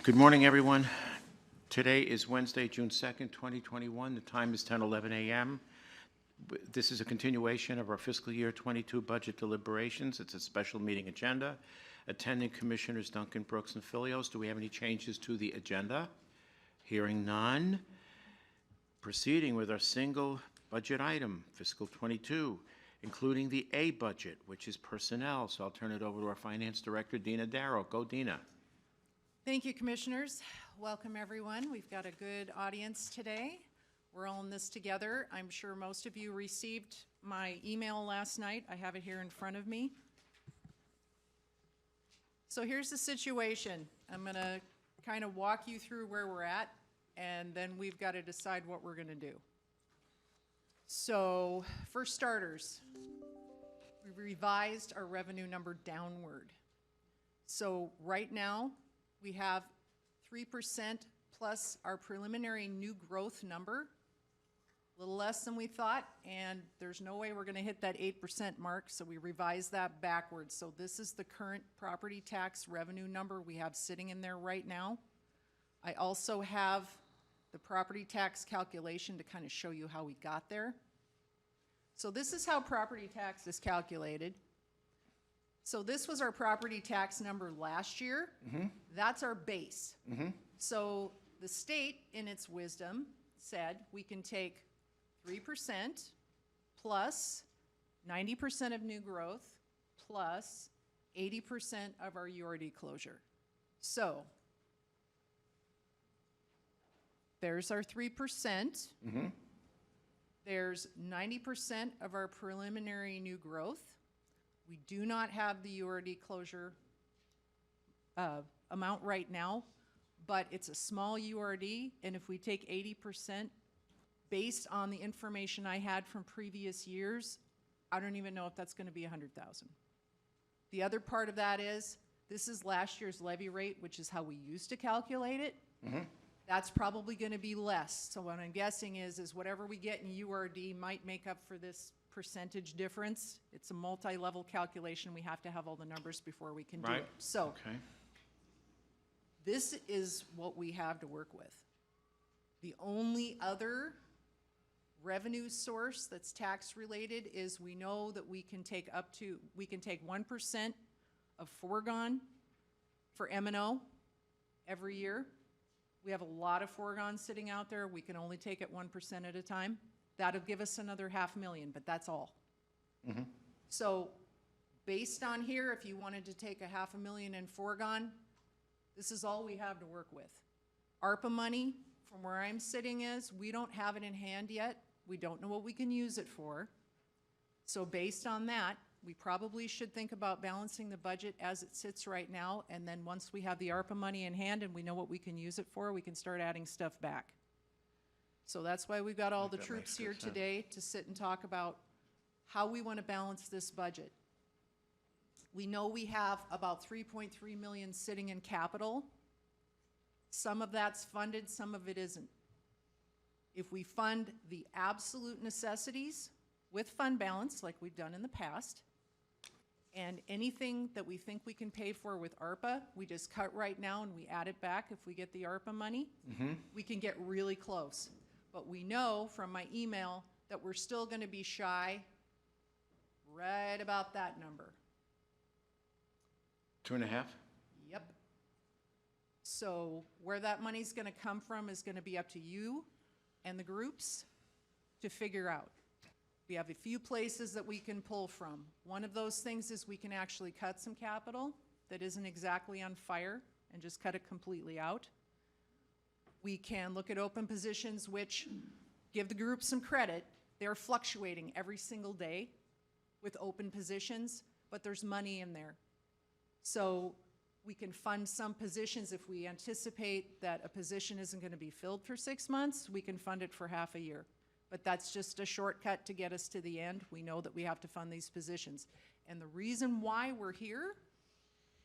Good morning, everyone. Today is Wednesday, June 2nd, 2021. The time is 10:11 a.m. This is a continuation of our fiscal year 22 budget deliberations. It's a special meeting agenda. Attending Commissioners Duncan, Brooks, and Filios. Do we have any changes to the agenda? Hearing none. Proceeding with our single budget item, fiscal 22, including the A budget, which is personnel. So I'll turn it over to our Finance Director, Dina Darrow. Go, Dina. Thank you, Commissioners. Welcome, everyone. We've got a good audience today. We're all in this together. I'm sure most of you received my email last night. I have it here in front of me. So here's the situation. I'm going to kind of walk you through where we're at, and then we've got to decide what we're going to do. So for starters, we revised our revenue number downward. So right now, we have 3% plus our preliminary new growth number, a little less than we thought, and there's no way we're going to hit that 8% mark, so we revised that backwards. So this is the current property tax revenue number we have sitting in there right now. I also have the property tax calculation to kind of show you how we got there. So this is how property tax is calculated. So this was our property tax number last year. Mm-hmm. That's our base. Mm-hmm. So the state, in its wisdom, said we can take 3% plus 90% of new growth plus 80% of our URD closure. So there's our 3%. Mm-hmm. There's 90% of our preliminary new growth. We do not have the URD closure amount right now, but it's a small URD, and if we take 80% based on the information I had from previous years, I don't even know if that's going to be 100,000. The other part of that is, this is last year's levy rate, which is how we used to calculate it. Mm-hmm. That's probably going to be less. So what I'm guessing is whatever we get in URD might make up for this percentage difference. It's a multi-level calculation. We have to have all the numbers before we can do it. So this is what we have to work with. The only other revenue source that's tax related is we know that we can take 1% of foregone for M&O every year. We have a lot of foregone sitting out there. We can only take it 1% at a time. That'll give us another $500,000, but that's all. Mm-hmm. So based on here, if you wanted to take a $500,000 in foregone, this is all we have to work with. Arpa money, from where I'm sitting is, we don't have it in hand yet. We don't know what we can use it for. So based on that, we probably should think about balancing the budget as it sits right now, and then once we have the Arpa money in hand and we know what we can use it for, we can start adding stuff back. So that's why we've got all the troops here today to sit and talk about how we want to balance this budget. We know we have about $3.3 million sitting in capital. Some of that's funded, some of it isn't. If we fund the absolute necessities with fund balance, like we've done in the past, and anything that we think we can pay for with ARPA, we just cut right now and we add it back if we get the ARPA money, we can get really close. But we know from my email that we're still going to be shy right about that number. 2.5? Yep. So where that money's going to come from is going to be up to you and the groups to figure out. We have a few places that we can pull from. One of those things is we can actually cut some capital that isn't exactly on fire and just cut it completely out. We can look at open positions, which give the group some credit. They're fluctuating every single day with open positions, but there's money in there. So we can fund some positions if we anticipate that a position isn't going to be filled for 6 months, we can fund it for half a year. But that's just a shortcut to get us to the end. We know that we have to fund these positions. And the reason why we're here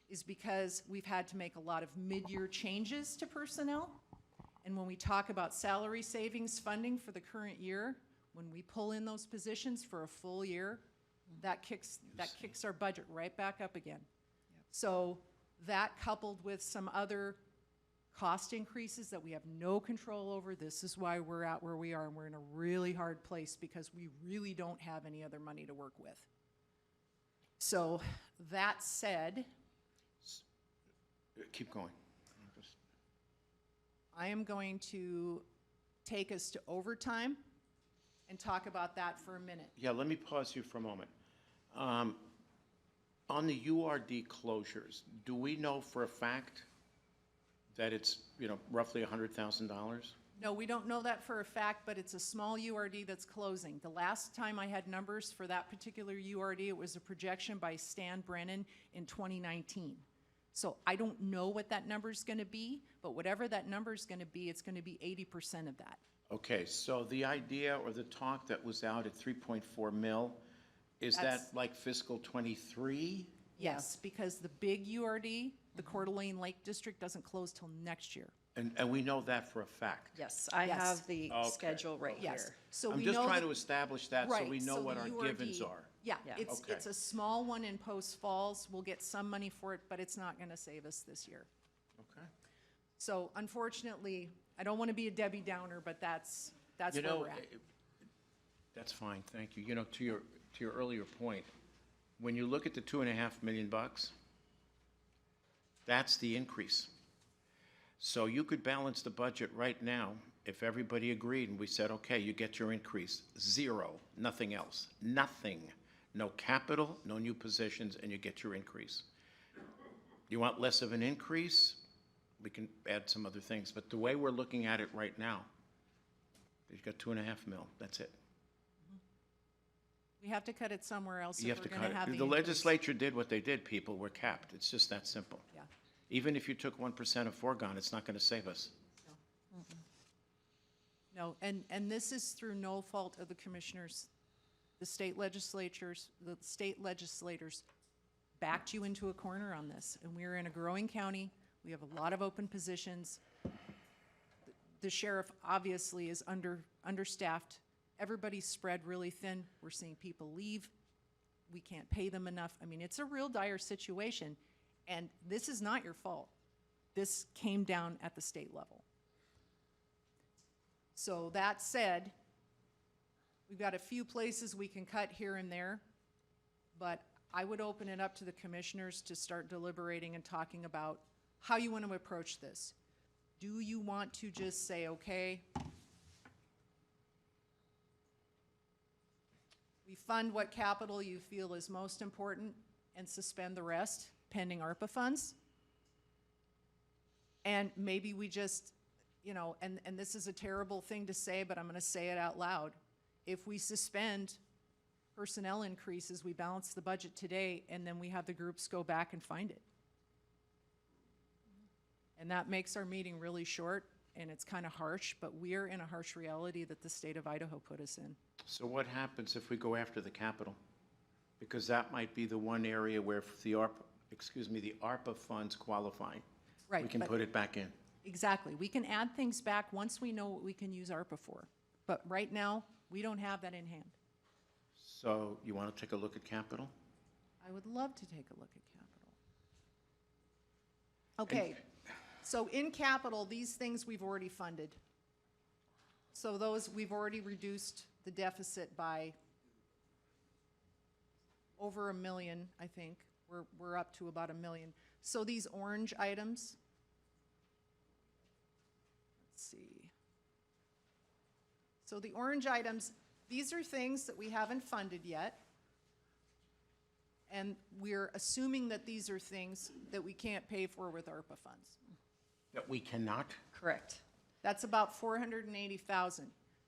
is because we've had to make a lot of mid-year changes to personnel. And when we talk about salary savings funding for the current year, when we pull in those positions for a full year, that kicks our budget right back up again. Yep. So that coupled with some other cost increases that we have no control over. This is why we're at where we are, and we're in a really hard place because we really don't have any other money to work with. So that said, Keep going. I am going to take us to overtime and talk about that for a minute. Yeah, let me pause you for a moment. On the URD closures, do we know for a fact that it's, roughly $100,000? No, we don't know that for a fact, but it's a small URD that's closing. The last time I had numbers for that particular URD, it was a projection by Stan Brennan in 2019. So I don't know what that number's gonna be, but whatever that number's gonna be, it's gonna be 80% of that. Okay, so the idea or the talk that was out at 3.4 mil, is that That's- like fiscal '23? Yes, because the big URD, the Coeur d'Alene Lake District, doesn't close till next year. And we know that for a fact? Yes, I Yes. have the Okay. schedule right Yes, here. so I'm we just know trying that- to establish that so Right, we know so what the our URD givens are. Yeah, Yeah. it's Okay. a small one in Post Falls. We'll get some money for it, but it's not gonna save us this year. Okay. So unfortunately, I don't wanna be a Debbie Downer, but that's You where know, we're at. that's fine, thank you. To your earlier point, when you look at the $2.5 million, that's the increase. So you could balance the budget right now if everybody agreed and we said, okay, you get your increase, zero, nothing else, nothing. No capital, no new positions, and you get your increase. You want less of an increase? We can add some other things, but the way we're looking at it right now, you've got 2.5 mil, that's it. We have to cut it somewhere else You if have we're to gonna cut have it. the The increase. legislature did what they did, people, we're capped. It's just that simple. Yeah. Even if you took 1% of foregone, it's not gonna save us. No, and this is through no fault of the commissioners. The state legislators backed you into a corner on this, and we're in a growing county. We have a lot of open positions. The sheriff obviously is understaffed. Everybody's spread really thin. We're seeing people leave. We can't pay them enough. I mean, it's a real dire situation, and this is not your fault. This came down at the state level. So that said, we've got a few places we can cut here and there, but I would open it up to the commissioners to start deliberating and talking about how you want to approach this. Do you want to just say, okay, we fund what capital you feel is most important and suspend the rest pending ARPA funds? And maybe we just, and this is a terrible thing to say, but I'm going to say it out loud. If we suspend personnel increases, we balance the budget today, and then we have the groups go back and find it. And that makes our meeting really short, and it's kind of harsh, but we're in a harsh reality that the state of Idaho put us in. So what happens if we go after the capital? Because that might be the one area where the ARPA funds qualify. Right, We can but- put it back in. Exactly. We can add things back once we know what we can use ARPA for. But right now, we don't have that in hand. So you want to take a look at capital? I would love to take a look at capital. Okay, so in capital, these things we've already funded. So those, we've already reduced the deficit by over $1 million, I think. We're up to about $1 million. So these orange items, let's see. So the orange items, these are things that we haven't funded yet. And we're assuming that these are things that we can't pay for with ARPA funds. That we cannot? Correct. That's about $480,000.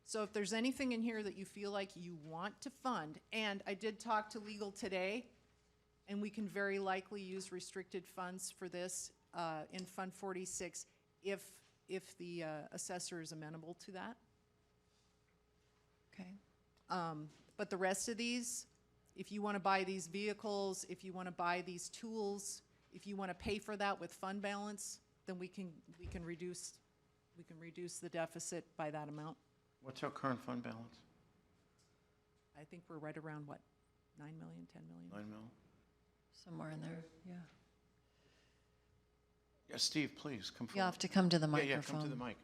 So if there's anything in here that you feel like you want to fund, and I did talk to legal today, and we can very likely use restricted funds for this in Fund 46 if the assessor is amenable to that. Okay. But the rest of these, if you want to buy these vehicles, if you want to buy these tools, if you want to pay for that with fund balance, then we can reduce the deficit by that amount. What's our current fund balance? I think we're right around, what, 9 million, 10 million? 9 mil? Somewhere in there, yeah. Yeah, Steve, please, come You forward. have to come to the Yeah, microphone. yeah, come to the mic.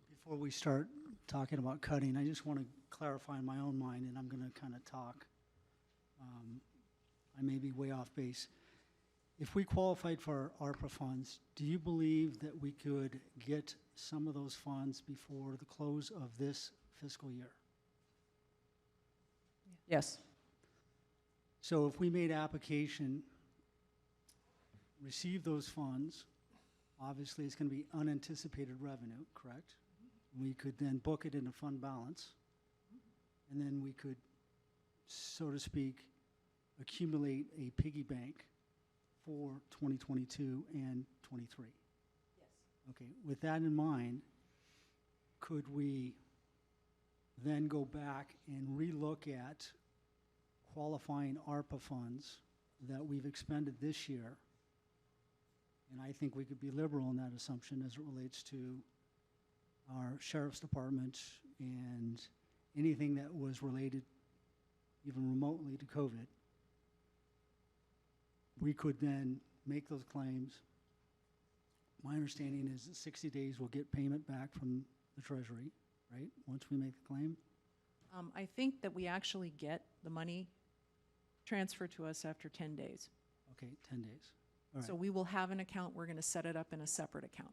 Before we start talking about cutting, I just want to clarify in my own mind, and I'm going to kind of talk. I may be way off base. If we qualified for ARPA funds, do you believe that we could get some of those funds before the close of this fiscal year? Yes. So if we made application, receive those funds, obviously it's going to be unanticipated revenue, correct? We could then book it in a fund balance, and then we could, so to speak, accumulate a piggy bank for 2022 and 23. Yes. Okay, with that in mind, could we then go back and relook at qualifying ARPA funds that we've expended this year? And I think we could be liberal in that assumption as it relates to our sheriff's department and anything that was related even remotely to COVID. We could then make those claims. My understanding is that 60 days we'll get payment back from the Treasury, right, once we make the claim? I think that we actually get the money transferred to us after 10 days. Okay, 10 days. All right. So we will have an account, we're going to set it up in a separate account.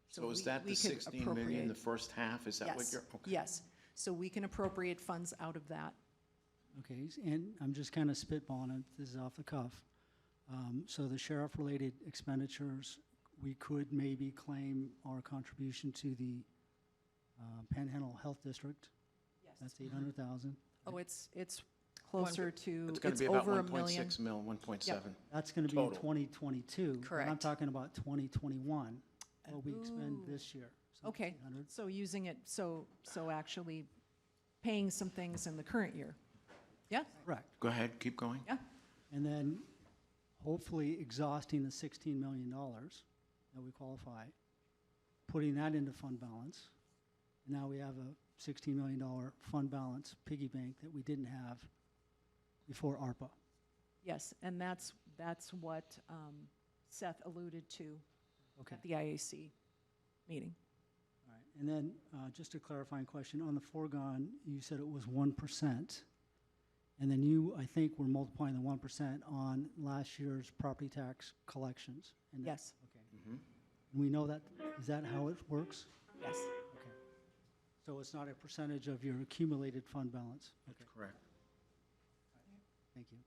So is we- that we the could 16 million, appropriate- the first half? Is that what Yes, you're? Okay. yes. So we can appropriate funds out of that. Okay, and I'm just kind of spitballing it, this is off the cuff. So the sheriff-related expenditures, we could maybe claim our contribution to the Panhandle Health District. Yes. That's 800,000. Oh, it's closer to, It's going it's to be about over a million. 1.6 mil, 1.7. That's going to be in Total. 2022. But I'm Correct. talking about 2021, what we expend this year. So Okay, 800. so using it, so actually paying some things in the current year. Yeah, Correct. Go ahead, keep going. yeah, And then hopefully exhausting the $16 million that we qualify, putting that into fund balance. And now we have a $16 million fund balance piggy bank that we didn't have before ARPA. yes, and that's what Seth alluded to Okay. at the IAC meeting. All right. And then just a clarifying question. On the foregone, you said it was 1%. And then you, I think, were multiplying the 1% on last year's property tax collections. And that- Yes, Okay. Mhm. And we know that, is that how it works? yes. Okay. So it's not a percentage of your accumulated fund balance? Okay, Correct. thank you.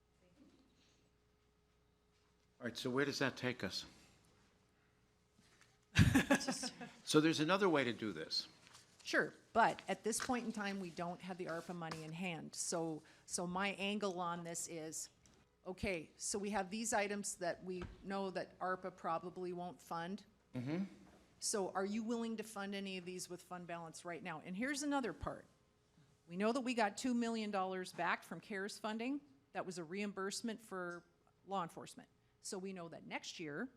All right, so where does that take us? So there's another way to do this. Sure, but at this point in time, we don't have the ARPA money in hand. So my angle on this is, okay, so we have these items that we know that ARPA probably won't fund. So are you willing to fund any of these with fund balance right now? And here's another part. We know that we got $2 million back from CARES funding. That was a reimbursement for law enforcement. So we know that next year,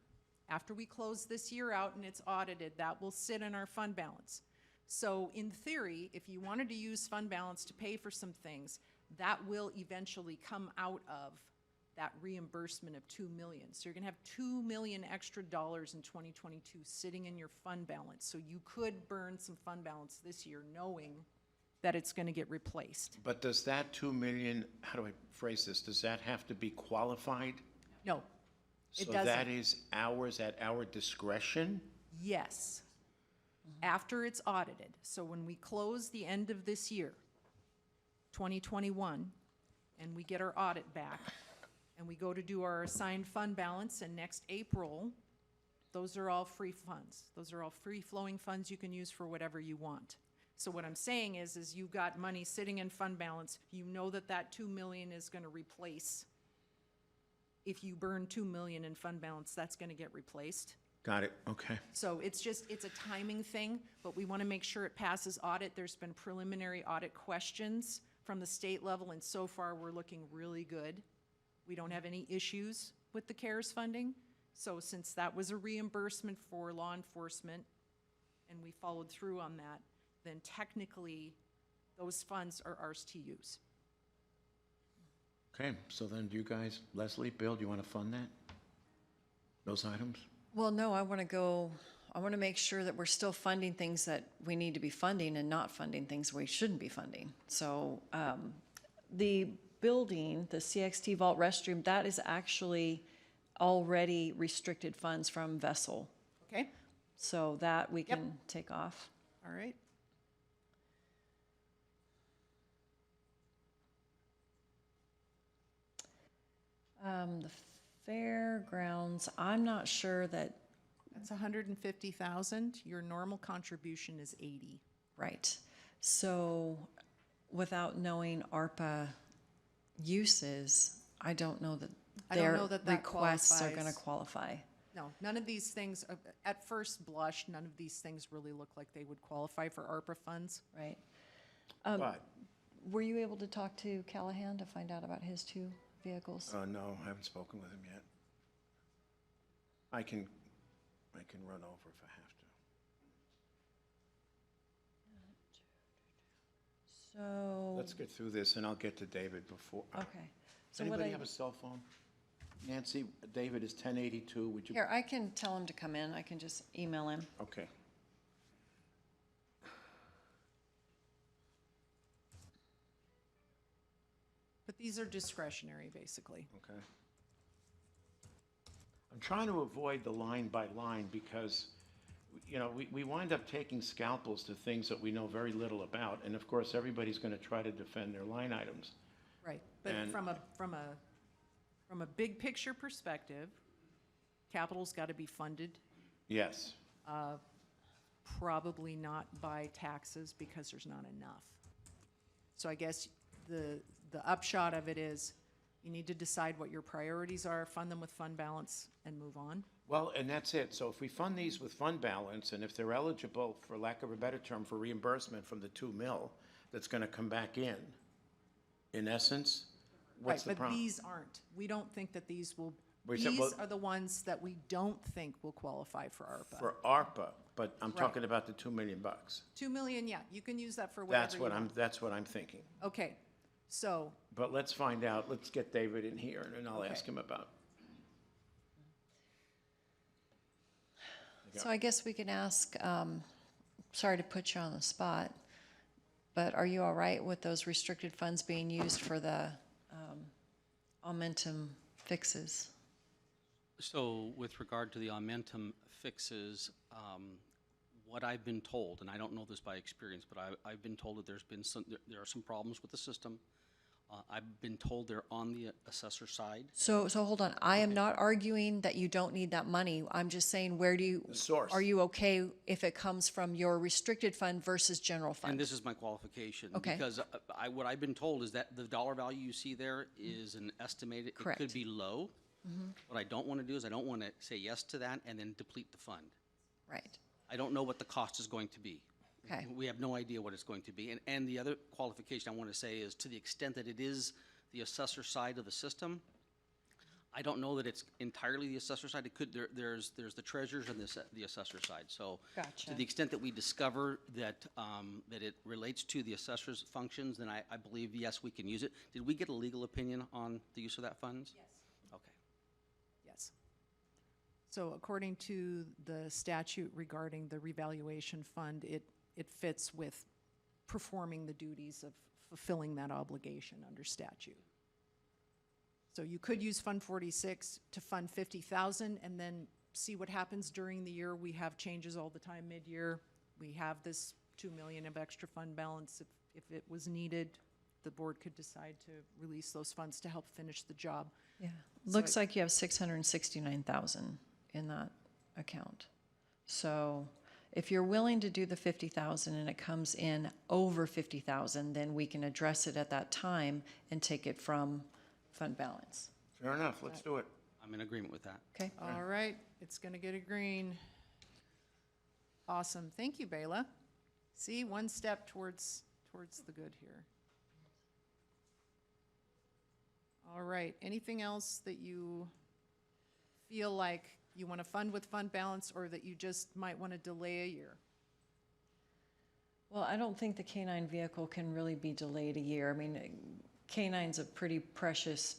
after we close this year out and it's audited, that will sit in our fund balance. So in theory, if you wanted to use fund balance to pay for some things, that will eventually come out of that reimbursement of $2 million. So you're gonna have $2 million extra dollars in 2022 sitting in your fund balance. So you could burn some fund balance this year knowing that it's gonna get replaced. But does that 2 million, how do I phrase this? Does that have to be qualified? No, it So doesn't. that is ours at our discretion? Yes. After it's audited. So when we close the end of this year, 2021, and we get our audit back, and we go to do our assigned fund balance, and next April, those are all free funds. Those are all free-flowing funds you can use for whatever you want. So what I'm saying is you've got money sitting in fund balance, you know that that 2 million is gonna replace. If you burn 2 million in fund balance, that's gonna get replaced. Got it, okay. So it's a timing thing, but we want to make sure it passes audit. There's been preliminary audit questions from the state level, and so far, we're looking really good. We don't have any issues with the CARES funding. So since that was a reimbursement for law enforcement, and we followed through on that, then technically, those funds are ours to use. Okay, so then do you guys, Leslie, Bill, do you want to fund that? Those items? Well, no, I want to make sure that we're still funding things that we need to be funding and not funding things we shouldn't be funding. So the building, the CXT vault restroom, that is actually already restricted funds from Vessel. Okay, So that we Yep. can take off. all right. The fairgrounds, I'm not sure that, That's 150,000. Your normal contribution is 80. right. So without knowing ARPA uses, I don't know that I don't their know that requests are going to qualifies. qualify. No, none of these things, at first blush, none of these things really look like they would qualify for ARPA funds. Right. But, Were you able to talk to Callahan to find out about his two vehicles? no, I haven't spoken with him yet. I can run over if I have to. So, Let's get through this, and I'll get to David before. okay. So what Anybody I, have a cell phone? Nancy, David is 1082, would you? here, I can tell him to come in. I can just email him. Okay. But these are discretionary, basically. Okay. I'm trying to avoid the line by line because, you know, we wind up taking scalpels to things that we know very little about. And of course, everybody's going to try to defend their line items. Right, but And- from a big picture perspective, capital's got to be funded, Yes. probably not by taxes because there's not enough. So I guess the upshot of it is you need to decide what your priorities are, fund them with fund balance, and move on. Well, and that's it. So if we fund these with fund balance, and if they're eligible, for lack of a better term, for reimbursement from the 2 mil, that's going to come back in essence, what's the Right, but problem? these aren't. We don't think that these will, We said, these well- are the ones that we don't think will qualify for ARPA. For ARPA, but I'm Right. talking about the $2 million. 2 million, yeah, you can use that for whatever you want. That's what I'm thinking. Okay, so, But let's find out, let's get David in here, and then I'll Okay. ask him about. So I guess we can ask, sorry to put you on the spot, but are you all right with those restricted funds being used for the Aumentum fixes? So with regard to the Aumentum fixes, what I've been told, and I don't know this by experience, but I've been told that there are some problems with the system. I've been told they're on the assessor side. So hold on. I am not arguing that you don't need that money. I'm just saying, where do you? The source. Are you okay if it comes from your restricted fund versus general And fund? this is my qualification. Okay. Because what I've been told is that the dollar value you see there is an estimated, it Correct. could be low. What I don't want to do is I don't want to say yes to that and then deplete the fund. Right. I don't know what the cost is going to be. Okay. We have no idea what it's going to be. And the other qualification I want to say is to the extent that it is the assessor side of the system, I don't know that it's entirely the assessor side. It could, there's the treasurers and the assessor side. So Gotcha. to the extent that we discover that, that it relates to the assessor's functions, then I believe, yes, we can use it. Did we get a legal opinion on the use of that funds? yes. Okay. Yes. So according to the statute regarding the revaluation fund, it fits with performing the duties of fulfilling that obligation under statute. So you could use Fund 46 to fund 50,000 and then see what happens during the year. We have changes all the time mid-year. We have this 2 million of extra fund balance. If it was needed, the board could decide to release those funds to help finish the job. Yeah. So Looks like you have 669,000 in that account. So if you're willing to do the 50,000 and it comes in over 50,000, then we can address it at that time and take it from fund balance. Fair enough, let's do it. I'm in agreement with that. Okay? All right, it's gonna get a green. Awesome, thank you, Bela. See, one step towards the good here. All right, anything else that you feel like you want to fund with fund balance or that you just might want to delay a year? Well, I don't think the canine vehicle can really be delayed a year. I mean, K-9's a pretty precious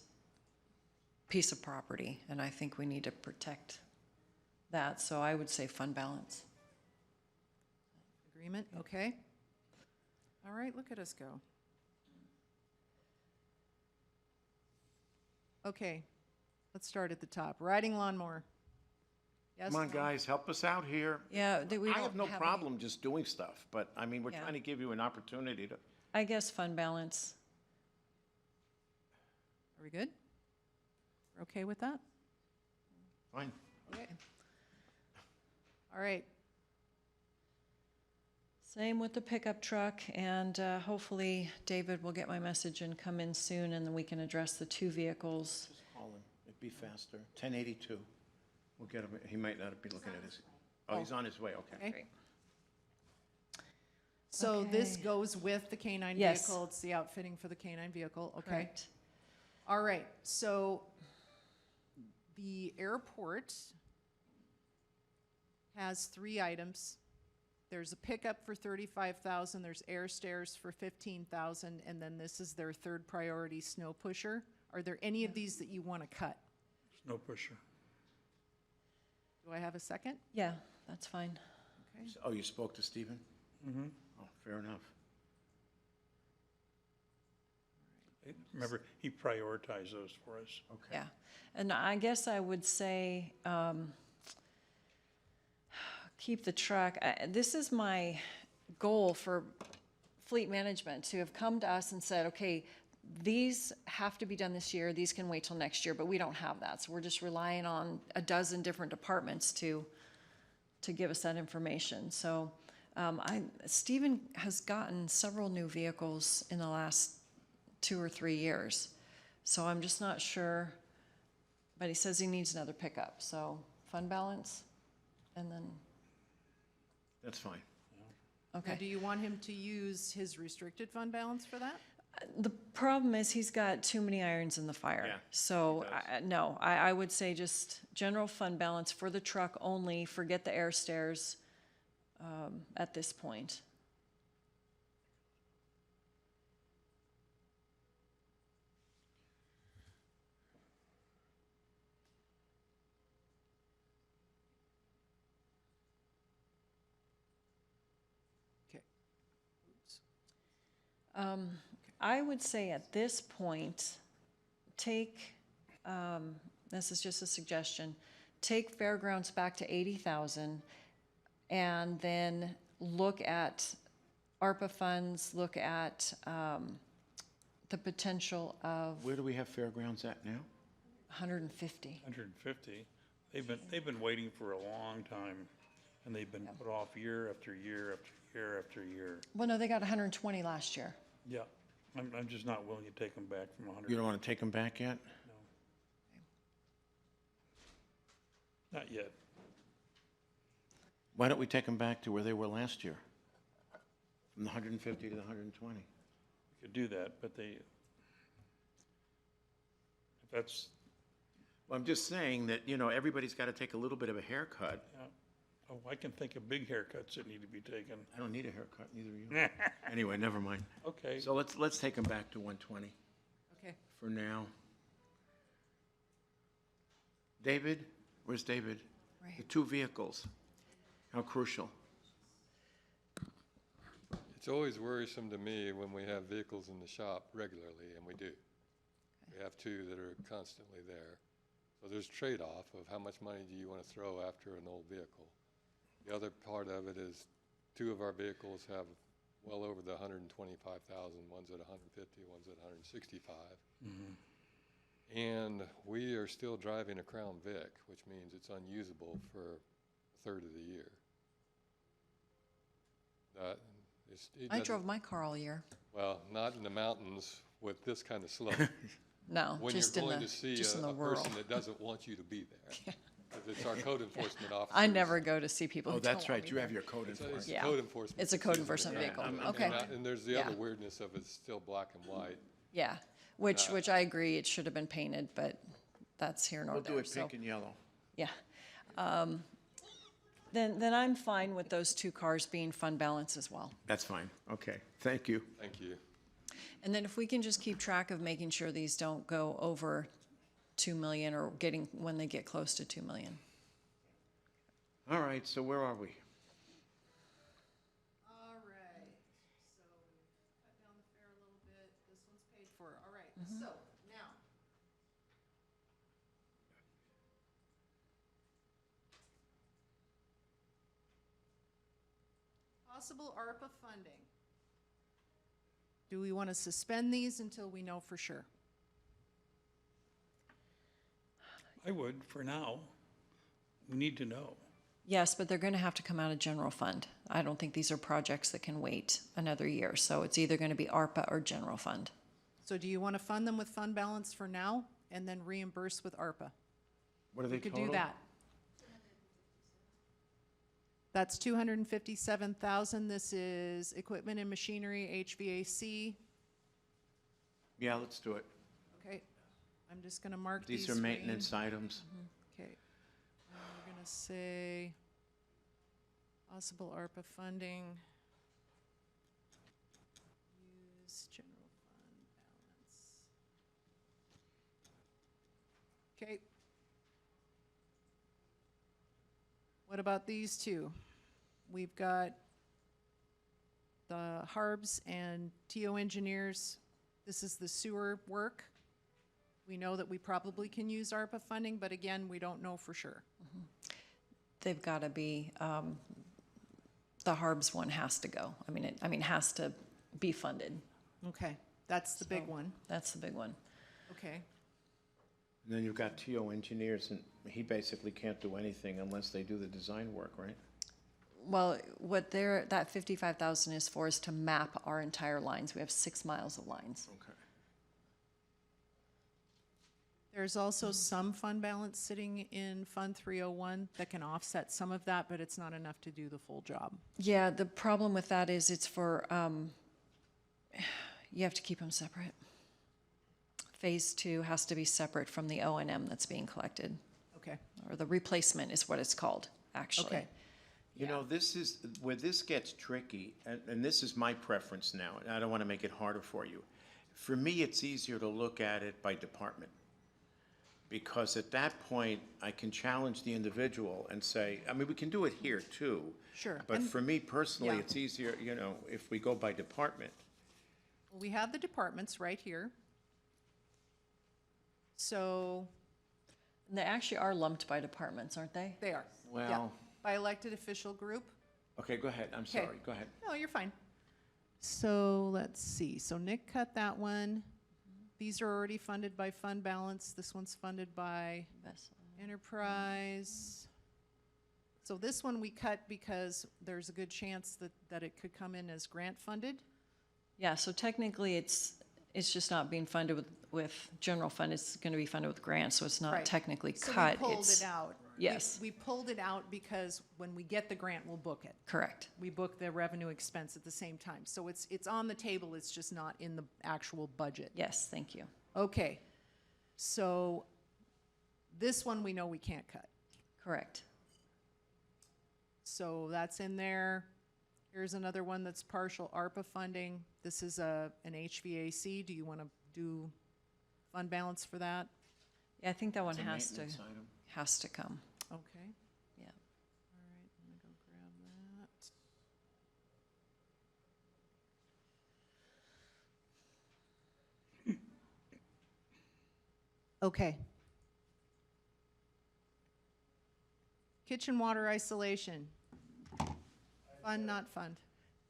piece of property, and I think we need to protect that, so I would say fund balance. Agreement, okay. All right, look at us go. Okay, let's start at the top. Riding lawnmower. Yes, Come on, no? guys, help us out here. Yeah, we I don't have no any- problem just doing stuff, but I mean, we're Yeah. trying to give you an opportunity to, I guess fund balance. Are we good? We're okay with that? fine. Okay. All right, Same with the pickup truck, and hopefully David will get my message and come in soon, and then we can address the 2 vehicles. Just call him, it'd be faster. 1082. We'll get him, he might not be looking at his, oh, he's on his way, okay. okay. So this Okay. goes with the K-9 Yes. vehicle, it's the outfitting for the K-9 vehicle, okay? Correct. All right, so the airport has 3 items. There's a pickup for 35,000, there's air stairs for 15,000, and then this is their 3rd priority snow pusher. Are there any of these that you want to cut? Snow pusher. Do I have a second? Yeah, that's fine. Okay. Oh, you spoke to Stephen? Mm-hmm. Oh, fair enough. Remember, he prioritized those for us. Okay. Yeah, and I guess I would say, keep the truck. This is my goal for fleet management, to have come to us and said, okay, these have to be done this year, these can wait till next year, but we don't have that. So we're just relying on a dozen different departments to give us that information. So Stephen has gotten several new vehicles in the last 2 or 3 years. So I'm just not sure, but he says he needs another pickup, so fund balance, and then, That's fine. Now, do okay. you want him to use his restricted fund balance for that? The problem is he's got too many irons in the fire. Yeah, So, he does. no, I would say just general fund balance for the truck only, forget the air stairs at this point. Okay. Oops. I would say at this point, take, this is just a suggestion, take fairgrounds back to 80,000, and then look at ARPA funds, look at the potential of Where do we have fairgrounds at now? 150. 150. They've been waiting for a long time, and they've been put off year after year after year after year. Well, no, they got 120 last year. Yeah, I'm just not willing to take them back from 100. You don't want to take them back yet? No. Not yet. Why don't we take them back to where they were last year? From the 150 to the 120? We could do that, but if that's, Well, I'm just saying that, you know, everybody's got to take a little bit of a haircut. oh, I can think of big haircuts that need to be taken. I don't need a haircut, neither do you. Anyway, never mind. Okay. So let's take them back to 120 Okay. for now. David, where's David? Right. The 2 vehicles, how crucial? It's always worrisome to me when we have vehicles in the shop regularly, and we do. We have 2 that are constantly there. So there's trade-off of how much money do you want to throw after an old vehicle. The other part of it is 2 of our vehicles have well over the 125,000, one's at 150, one's at 165. And we are still driving a Crown Vic, which means it's unusable for a third of the year. It I doesn't- drove my car all year. Well, not in the mountains with this kind of slope. No, When just you're in going the, to see just in the a rural. person that doesn't want you to be there. 'Cause it's our code enforcement officers. I never go to see people Oh, who don't that's want right, me you have there. your code It's enforcement. Yeah. code enforcement. It's a code season. enforcement Yeah. vehicle. I'm Okay. And there's the Yeah. other weirdness of it's still black and white. Yeah, which I agree, it should have been painted, but that's here nor We'll there. do it So, pink and yellow. yeah. Then I'm fine with those 2 cars being fund balance as well. That's fine, okay, thank you. Thank you. And then if we can just keep track of making sure these don't go over 2 million or when they get close to 2 million. All right, so where are we? All right, so we've cut down the fare a little bit. This one's paid for. All right, so now. Possible ARPA funding. Do we want to suspend these until we know for sure? I would, for now. We need to know. Yes, but they're gonna have to come out of general fund. I don't think these are projects that can wait another year, so it's either gonna be ARPA or general fund. So do you want to fund them with fund balance for now and then reimburse with ARPA? What are they We could total? do that. That's 257,000. This is equipment and machinery, HVAC. Yeah, let's do it. Okay, I'm just gonna mark these. These are maintenance items. Okay, and we're gonna say possible ARPA funding. Use general fund balance. Okay. What about these two? We've got the Harbs and TO engineers. This is the sewer work. We know that we probably can use ARPA funding, but again, we don't know for sure. They've gotta be, the Harbs one has to go. Has to be funded. Okay, that's the big So- one. That's the big one. Okay, And then you've got TO engineers, and he basically can't do anything unless they do the design work, right? Well, that 55,000 is for is to map our entire lines. We have 6 miles of lines. Okay. there's also some fund balance sitting in Fund 301 that can offset some of that, but it's not enough to do the full job. Yeah, the problem with that is it's for, you have to keep them separate. Phase 2 has to be separate from the O&M that's being collected, Okay, or the replacement is what it's called, actually. okay. You know, this is, where this gets tricky, and this is my preference now, and I don't want to make it harder for you. For me, it's easier to look at it by department. Because at that point, I can challenge the individual and say, I mean, we can do it here too. Sure. But And- for me personally, yeah. it's easier, you know, if we go by department. We have the departments right here. So, They actually are lumped by departments, aren't they? they are. Yeah. Well, By elected official group. okay, go ahead, I'm Okay. sorry, go ahead. No, you're fine. So let's see. So Nick cut that one. These are already funded by fund balance. This one's funded by Vessel. enterprise. So this one we cut because there's a good chance that it could come in as grant funded. Yeah, so technically, it's just not being funded with general fund, it's gonna be funded with grants, so it's not Right. technically So cut, we pulled it's, it out. yes. We pulled it out because when we get the grant, we'll book it. correct. We book the revenue expense at the same time. So it's on the table, it's just not in the actual budget. Yes, thank you. Okay, so this one we know we can't cut. Correct. So that's in there. Here's another one that's partial ARPA funding. This is an HVAC. Do you want to do fund balance for that? Yeah, I think that one It's a has to, maintenance item. has to come, Okay. yeah. All right, I'm gonna go grab that. Okay. Kitchen water isolation. Fund, not fund.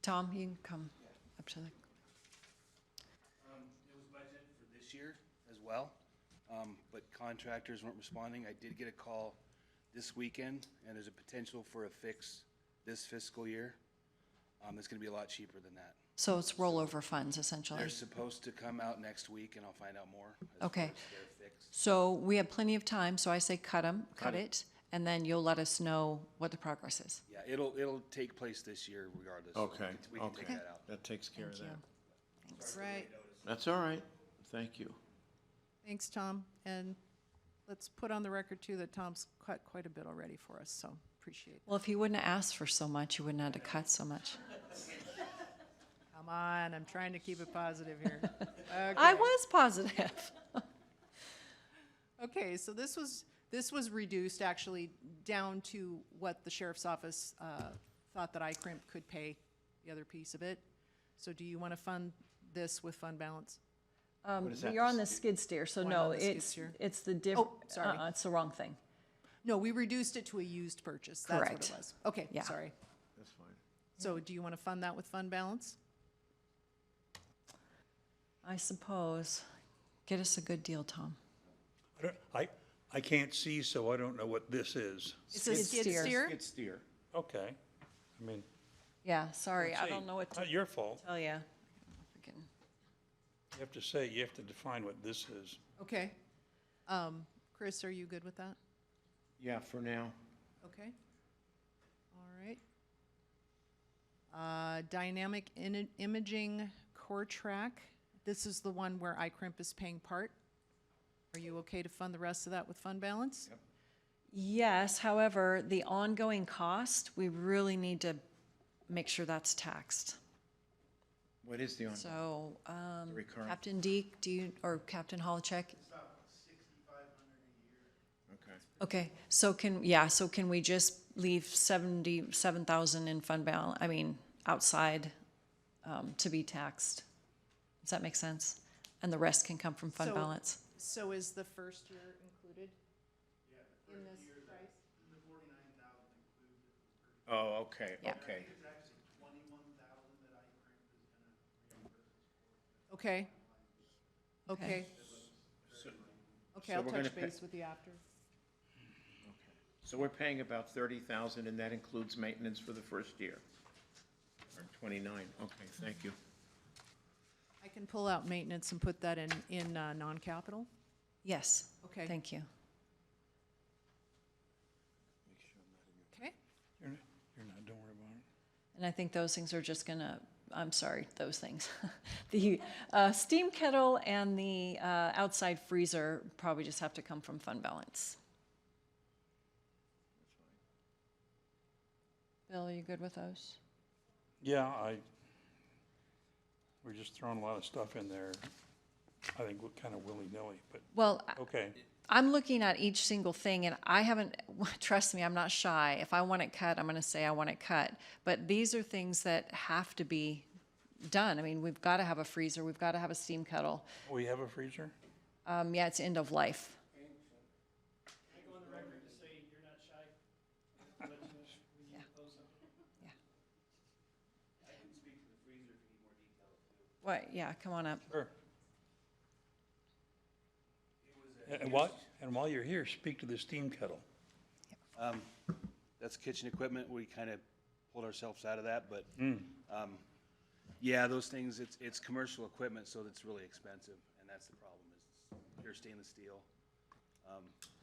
Tom, you can come up to the, It was budgeted for this year as well, but contractors weren't responding. I did get a call this weekend, and there's a potential for a fix this fiscal year. It's gonna be a lot cheaper than that. so it's rollover funds essentially. They're supposed to come out next week, and I'll find out more as Okay. far as their fix. So we have plenty of time, so I say cut them, cut Cut it. it, and then you'll let us know what the progress is. Yeah, it'll take place this year regardless. so Okay, we can take okay. that out. That takes care of Thank you. that. Right. That's all right, thank you. Thanks, Tom. And let's put on the record too that Tom's cut quite a bit already for us, so appreciate it. Well, if you wouldn't have asked for so much, you wouldn't have to cut so much. How Come on, I'm trying to keep it positive here. I Okay. was positive. Okay, so this was reduced actually down to what the sheriff's office thought that iCrimp could pay, the other piece of it. So do you want to fund this with fund balance? is that, You're on the the skid steer, so Oh, I'm no, on the skid it's, steer. it's the Oh, sorry. it's the wrong thing. No, we reduced it to a used purchase. That's what Correct. it was. Okay, Yeah. sorry. That's fine. So do you want to fund that with fund balance? I suppose. Get us a good deal, Tom. I can't see, so I don't know what this is. It's a Skid skid steer. steer? Skid steer. Okay. I mean, Yeah, sorry, I let's don't see. know what to Not your fault. tell you. You have to define what this is. Okay. Chris, are you good with that? Yeah, for now. Okay. All right. Dynamic imaging core track. This is the one where iCrimp is paying part. Are you okay to fund the rest of that with fund balance? Yep. Yes, however, the ongoing cost, we really need to make sure that's taxed. What is the on? So, recurring. Captain Deke, or Captain Holacek? Okay. Okay, so can we just leave 77,000 in fund balance, outside, to be taxed? Does that make sense? And the rest can come from fund So- balance? So is the first year included? In this price? Oh, okay, Yeah. okay. Okay. Okay. So- Okay, So I'll we're gonna touch pay- base with you after. So we're paying about 30,000, and that includes maintenance for the first year? Or 29, okay, thank you. I can pull out maintenance and put that in non-capital? Yes. Okay. Thank you. Okay. You're not, don't worry about it. And I think those things are just gonna, I'm sorry, those things. The steam kettle and the outside freezer probably just have to come from fund balance. Bill, are you good with those? Yeah, we're just throwing a lot of stuff in there. I think we're kind of willy-nilly, but, Well, okay. I'm looking at each single thing, and I haven't, trust me, I'm not shy. If I want it cut, I'm going to say I want it cut. But these are things that have to be done. I mean, we've got to have a freezer, we've got to have a steam kettle. We have a freezer? Yeah, it's end of life. Go on the record to say you're not shy. Let you know when you propose something. What? Yeah, come on up. Sure. And while you're here, speak to the steam kettle. That's kitchen equipment. We kind of pulled ourselves out of that, but, yeah, those things, it's commercial equipment, so it's really expensive, and that's the problem, is it's pure stainless steel.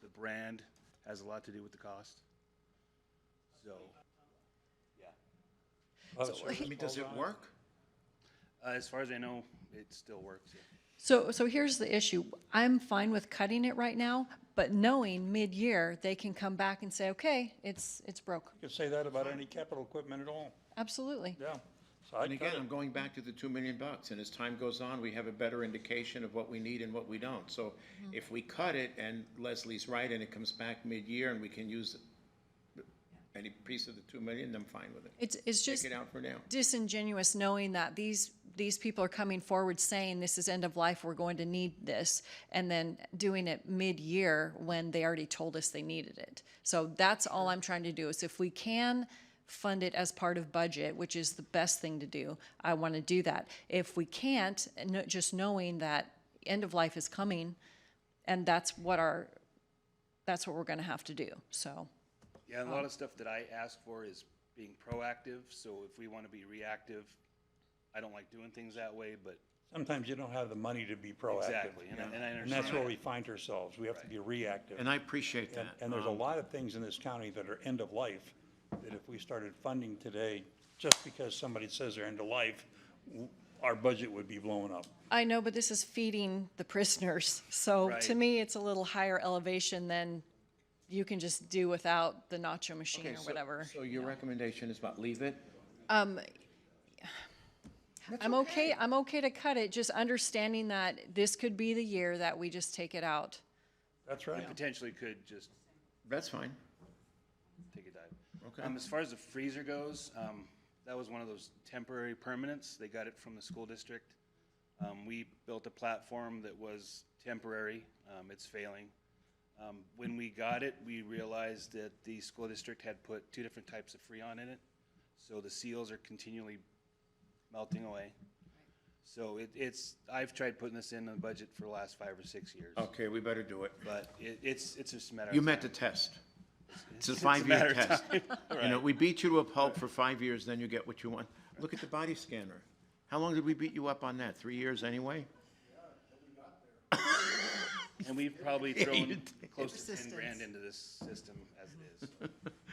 The brand has a lot to do with the cost. So, yeah. I mean, does it work? As far as I know, it still works, yeah. So here's the issue. I'm fine with cutting it right now, but knowing mid-year, they can come back and say, okay, it's broke. You could say that about any capital equipment at all, Absolutely. yeah. So I'd And cut again, it. I'm going back to the $2 million, and as time goes on, we have a better indication of what we need and what we don't. So if we cut it, and Leslie's right, and it comes back mid-year, and we can use any piece of the 2 million, then I'm fine with it. It's just Take it out for now. disingenuous knowing that these people are coming forward saying this is end of life, we're going to need this, and then doing it mid-year when they already told us they needed it. So that's all I'm trying to do, is if we can fund it as part of budget, which is the best thing to do, I want to do that. If we can't, just knowing that end of life is coming, and that's what we're going to have to do, so. Yeah, a lot of stuff that I ask for is being proactive, so if we want to be reactive, I don't like doing things that way, but Sometimes you don't have the money to be proactive. exactly, and I And understand that's where that. we find ourselves. We have to be reactive. And I appreciate that. And there's a lot of things in this county that are end of life, that if we started funding today, just because somebody says they're end of life, our budget would be blowing up. I know, but this is feeding the prisoners, so to Right. me, it's a little higher elevation than you can just do without the nacho machine Okay, or so- whatever. So your recommendation is what, leave it? I'm okay to cut it, just understanding that this could be the year that we just take it out. That's We right. potentially could just That's fine. take a dive. Okay. As far as the freezer goes, that was one of those temporary permanents. They got it from the school district. We built a platform that was temporary. It's failing. When we got it, we realized that the school district had put 2 different types of Freon in it. So the seals are continually melting away. So I've tried putting this in the budget for the last 5 or 6 years. Okay, we better do it. But it's just a matter of You time. met the test. It's a It's a matter 5-year of test. time. You know, we beat you to a pulp for 5 years, then you get what you want. Look at the body scanner. How long did we beat you up on that? 3 years anyway? And we've probably you thrown did. close to 10 Persistence. grand into this system as it is.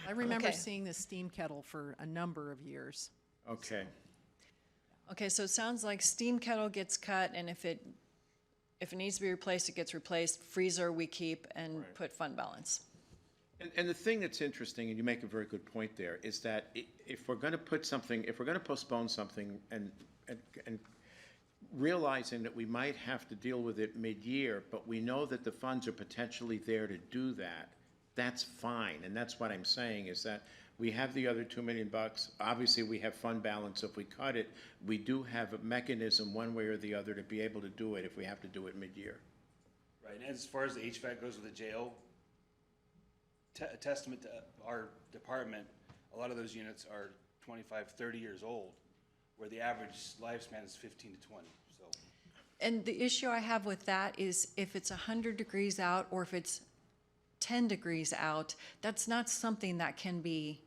I remember Okay. seeing the steam kettle for a number of years. Okay. Okay, so it sounds like steam kettle gets cut, and if it needs to be replaced, it gets replaced. Freezer we keep and put fund balance. And the thing that's interesting, and you make a very good point there, is that if we're going to put something, if we're going to postpone something and realizing that we might have to deal with it mid-year, but we know that the funds are potentially there to do that, that's fine. And that's what I'm saying, is that we have the other $2 million. Obviously, we have fund balance. If we cut it, we do have a mechanism one way or the other to be able to do it if we have to do it mid-year. Right, and as far as the HVAC goes with the jail, a testament to our department, a lot of those units are 25, 30 years old, where the average lifespan is 15 to 20, so. And the issue I have with that is if it's 100 degrees out or if it's 10 degrees out, that's not something that can be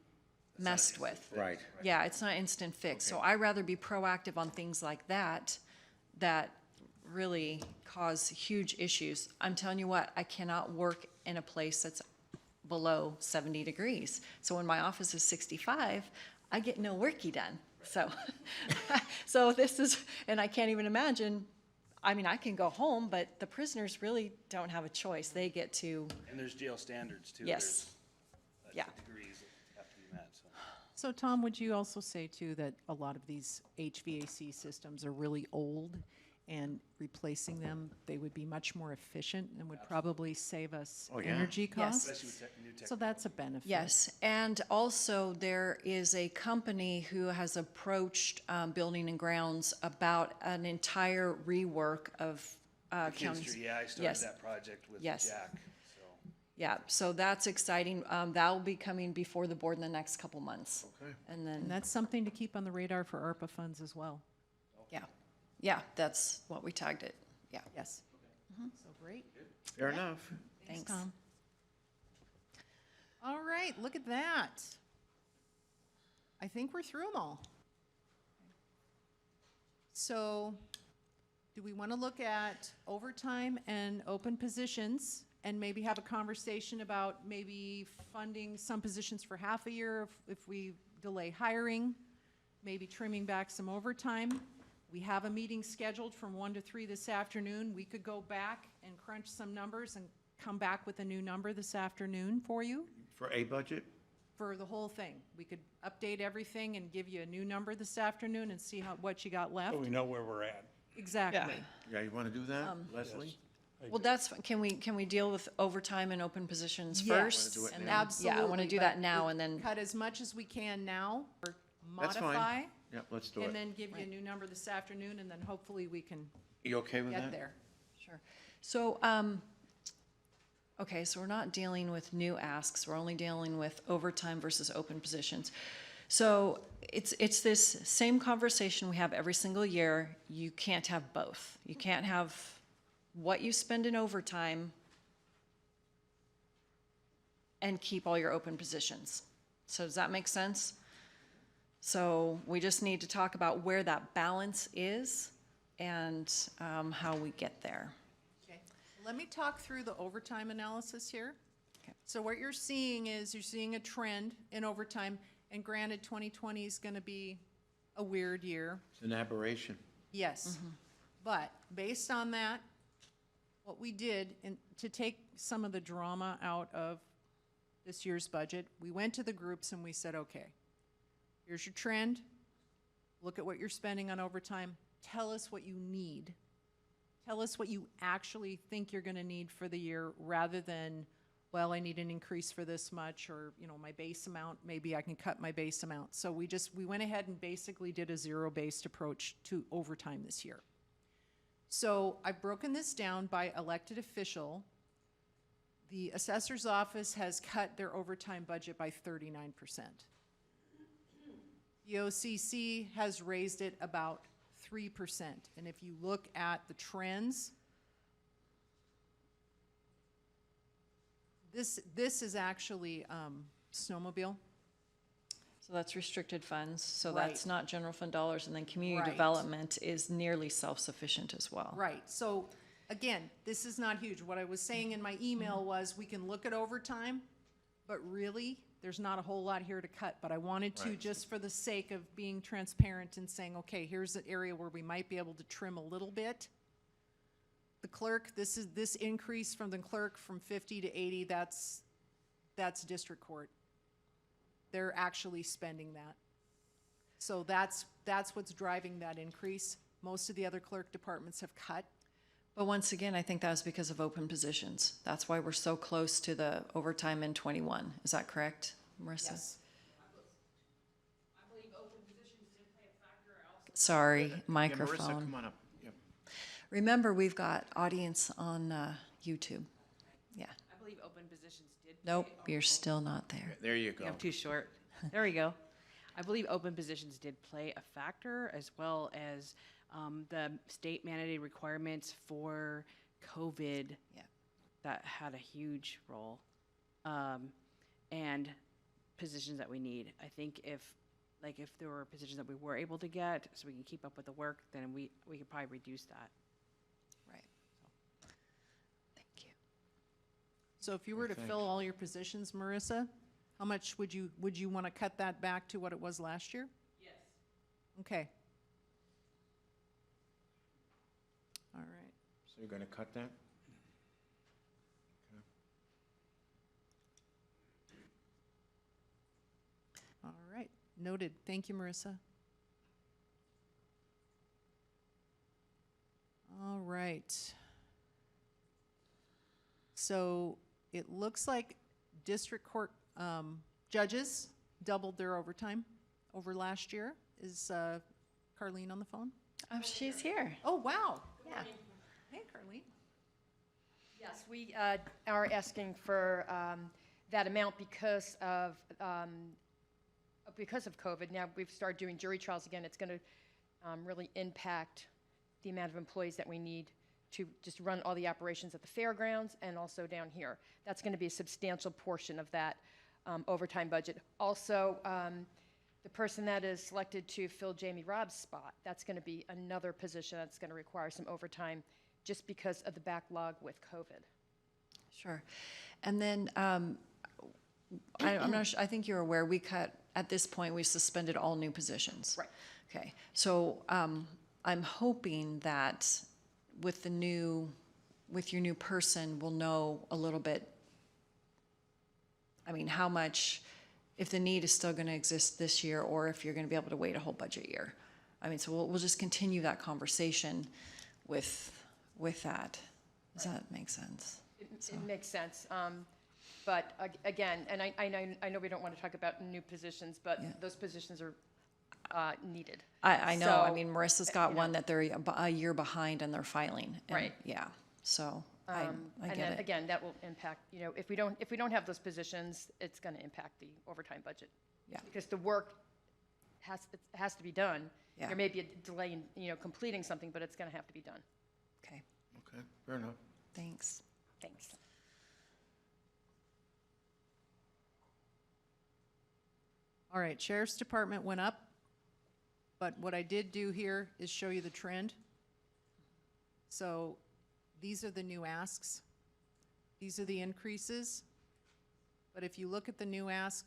messed with. Right. Yeah, it's not instant fix. So I'd rather be proactive on things like that, that really cause huge issues. I'm telling you what, I cannot work in a place that's below 70 degrees. So when my office is 65, I get no worky done. So, so this is, and I can't even imagine, I mean, I can go home, but the prisoners really don't have a choice. They get to, And there's jail standards too. Yes. There's, Yeah. degrees that have to be met, so. So Tom, would you also say too that a lot of these HVAC systems are really old, and replacing them, they would be much more efficient and would probably save us Oh, yeah. energy costs? Especially with new technology. So that's a benefit. yes. And also there is a company who has approached Building and Grounds about an entire rework of counties. Yeah, I started Yes. that project with Yes. Jack, so. Yeah, so that's exciting. That will be coming before the board in the next couple months. Okay. And And then, that's something to keep on the radar for ARPA funds as well. yeah, that's what we tagged it. Yeah, Yes. So great. Fair enough. thanks. Tom. All right, look at that. I think we're through them all. So, do we want to look at overtime and open positions and maybe have a conversation about maybe funding some positions for half a year if we delay hiring, maybe trimming back some overtime? We have a meeting scheduled from 1 to 3 this afternoon. We could go back and crunch some numbers and come back with a new number this afternoon for you, For a budget? for the whole thing. We could update everything and give you a new number this afternoon and see what you got left. So we know where we're at. Exactly. Yeah, you want to do that, Leslie? Well, that's, can we deal with overtime and open positions Yes. first? Wanna do it And now? then- Absolutely. Yeah, I want to do but that now we and then, cut as much as we can now, or That's modify, fine. Yeah, let's do and it. then give you a new number this afternoon, and then hopefully we can You okay with that? get there. sure. So, okay, so we're not dealing with new asks, we're only dealing with overtime versus open positions. So it's this same conversation we have every single year. You can't have both. You can't have what you spend in overtime and keep all your open positions. So does that make sense? So we just need to talk about where that balance is and how we get there. Okay, let me talk through the overtime analysis here. Okay. So what you're seeing is, you're seeing a trend in overtime, and granted, 2020 is gonna be a weird year. It's an aberration. Yes, but based on that, what we did, to take some of the drama out of this year's budget, we went to the groups and we said, okay, here's your trend. look at what you're spending on overtime, tell us what you need. Tell us what you actually think you're gonna need for the year, rather than, well, I need an increase for this much, or, you know, my base amount, maybe I can cut my base amount. So we went ahead and basically did a zero-based approach to overtime this year. So I've broken this down by elected official. The assessor's office has cut their overtime budget by 39%. The OCC has raised it about 3%. And if you look at the trends, this is actually snowmobile. So that's restricted funds, so Right. that's not general fund dollars, and then community Right. development is nearly self-sufficient as well. Right, so, again, this is not huge. What I was saying in my email was, we can look at overtime, but really, there's not a whole lot here to cut. But I wanted to, Right. just for the sake of being transparent and saying, okay, here's an area where we might be able to trim a little bit. The clerk, this increase from the clerk from 50 to 80, that's district court. They're actually spending that. So that's what's driving that increase. Most of the other clerk departments have cut. But once again, I think that was because of open positions. That's why we're so close to the overtime in 21. Is that correct, Marissa? Yes. Sorry, Yeah, Marissa, microphone. come on up. Yep. Remember, we've got audience on YouTube. Yeah. I believe open positions did. Nope, you're still not there. There you go. I'm too short. There we go. I believe open positions did play a factor, as well as the state mandated requirements for COVID. Yeah. That had a huge role. And positions that we need. I think if there were positions that we were able to get, so we can keep up with the work, then we could probably reduce that. Right. Thank you. So if you were to fill all your positions, Marissa, how much would you want to cut that back to what it was last year? Yes. Okay. All right. So you're gonna cut that? All right. Noted. Thank you, Marissa. All right. So it looks like district court judges doubled their overtime over last year. Is Carlene on the phone? Oh, she's here. Oh, wow. Yeah. Hey, Carlene. Yes, we are asking for that amount because of COVID. Now, we've started doing jury trials again. It's going to really impact the amount of employees that we need to just run all the operations at the fairgrounds and also down here. That's going to be a substantial portion of that overtime budget. Also, the person that is selected to fill Jamie Robb's spot, that's going to be another position that's going to require some overtime just because of the backlog with COVID. Sure. And then, I'm not sure, I think you're aware, we cut, at this point, we suspended all new positions. Right. Okay, so, I'm hoping that with your new person, we'll know a little bit, I mean, how much, if the need is still gonna exist this year, or if you're gonna be able to wait a whole budget year. I mean, so we'll just continue that conversation with that. Does that make sense? It makes sense. But again, and I know we don't want to talk about new positions, but Yeah. those positions are needed. I know, I So, mean, Marissa's got you one know. that they're a year behind and they're filing. and- Right. Yeah, so I And get then it. again, that will impact, if we don't have those positions, it's going to impact the overtime budget. Yeah. Because the work has to be done. Yeah. There may be a delay in, completing something, but it's going to have to be done. Okay, Okay, fair enough. thanks. Thanks. All right, Sheriff's Department went up, but what I did do here is show you the trend. So these are the new asks. These are the increases. But if you look at the new ask,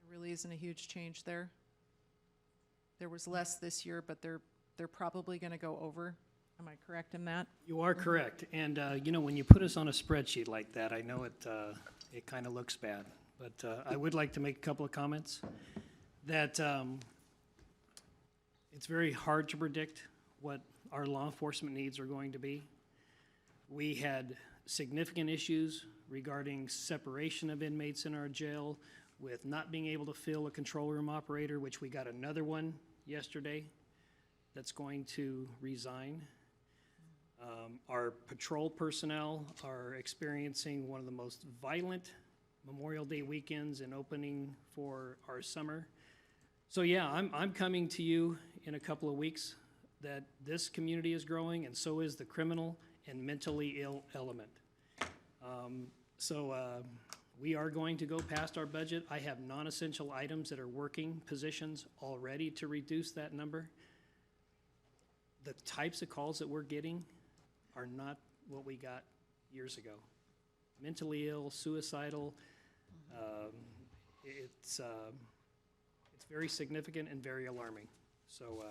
there really isn't a huge change there. There was less this year, but they're probably gonna go over. Am I correct in that? You are correct. And, when you put us on a spreadsheet like that, I know it kind of looks bad. But I would like to make a couple of comments. that it's very hard to predict what our law enforcement needs are going to be. We had significant issues regarding separation of inmates in our jail with not being able to fill a control room operator, which we got another one yesterday that's going to resign. Our patrol personnel are experiencing one of the most violent Memorial Day weekends and opening for our summer. So yeah, I'm coming to you in a couple of weeks that this community is growing, and so is the criminal and mentally ill element. We are going to go past our budget. I have non-essential items that are working positions already to reduce that number. The types of calls that we're getting are not what we got years ago. Mentally ill, suicidal, it's very significant and very alarming. So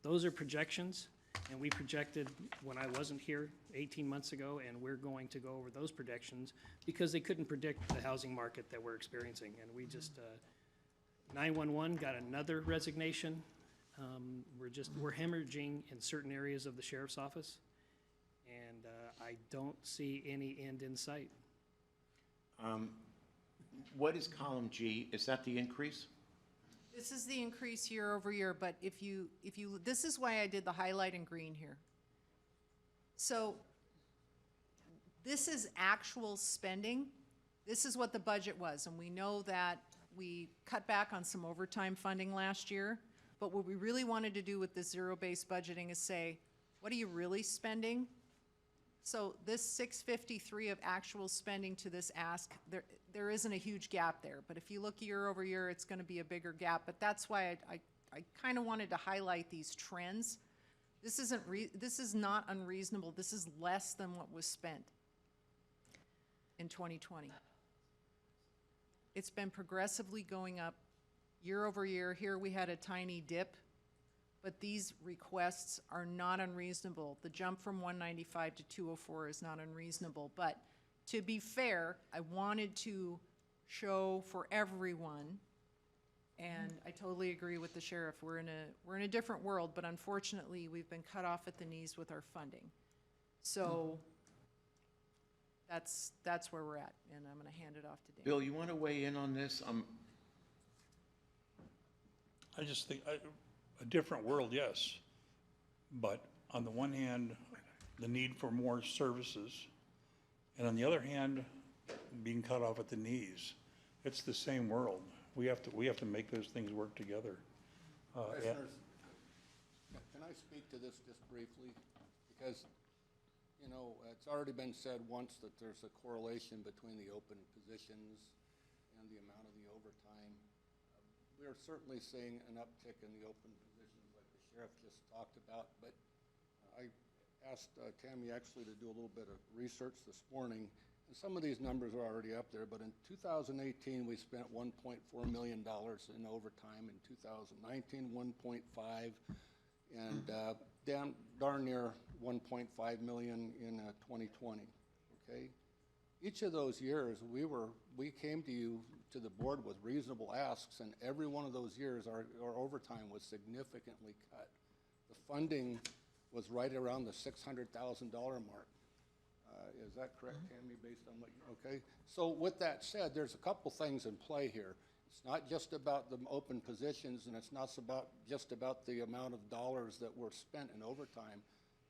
those are projections, and we projected when I wasn't here 18 months ago, and we're going to go over those projections because they couldn't predict the housing market that we're experiencing. And we just, 911 got another resignation. We're hemorrhaging in certain areas of the sheriff's office, and I don't see any end in sight. What is column G? Is that the increase? This is the increase year over year, but if you, this is why I did the highlight in green here. So this is actual spending. This is what the budget was, and we know that we cut back on some overtime funding last year, but what we really wanted to do with this zero-based budgeting is say, what are you really spending? So this 653 of actual spending to this ask, there isn't a huge gap there. But if you look year over year, it's going to be a bigger gap. But that's why I kind of wanted to highlight these trends. This is not unreasonable. This is less than what was spent in 2020. It's been progressively going up year over year. Here we had a tiny dip. But these requests are not unreasonable. The jump from 195 to 204 is not unreasonable. But to be fair, I wanted to show for everyone, and I totally agree with the sheriff. We're in a different world, but unfortunately, we've been cut off at the knees with our funding. So that's where we're at, and I'm going to hand it off to Dan. Bill, you want to weigh in on this? I just think, a different world, yes. But on the one hand, the need for more services, and on the other hand, being cut off at the knees. It's the same world. We have to make those things work together. Commissioners, can I speak to this just briefly? Because, you know, it's already been said once that there's a correlation between the open positions and the amount of the overtime. We are certainly seeing an uptick in the open positions like the sheriff just talked about, but I asked Tammy actually to do a little bit of research this morning, and some of these numbers are already up there, but in 2018 we spent $1.4 million in overtime, in 2019 1.5, and darn near 1.5 million in 2020, okay? Each of those years, we came to the board with reasonable asks, and every one of those years, our overtime was significantly cut. The funding was right around the $600,000 mark. Is that correct, Tammy, based on what okay? So with that said, there's a couple things in play here. It's not just about the open positions, and it's not just about the amount of dollars that were spent in overtime.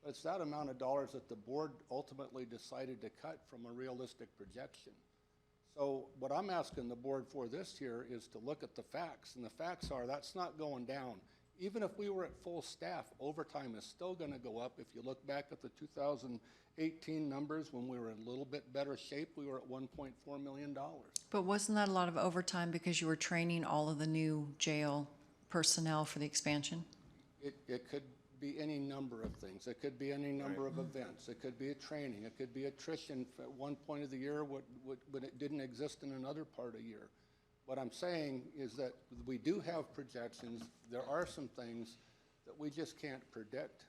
It's that amount of dollars that the board ultimately decided to cut from a realistic projection. So what I'm asking the board for this year is to look at the facts, and the facts are that's not going down. Even if we were at full staff, overtime is still going to go up. If you look back at the 2018 numbers, when we were in a little bit better shape, we were at $1.4 million. But wasn't that a lot of overtime because you were training all of the new jail personnel for the expansion? It could be any number of things. It could be any number of events. It could be a training. It could be attrition at one point of the year when it didn't exist in another part of the year. What I'm saying is that we do have projections. There are some things that we just can't predict.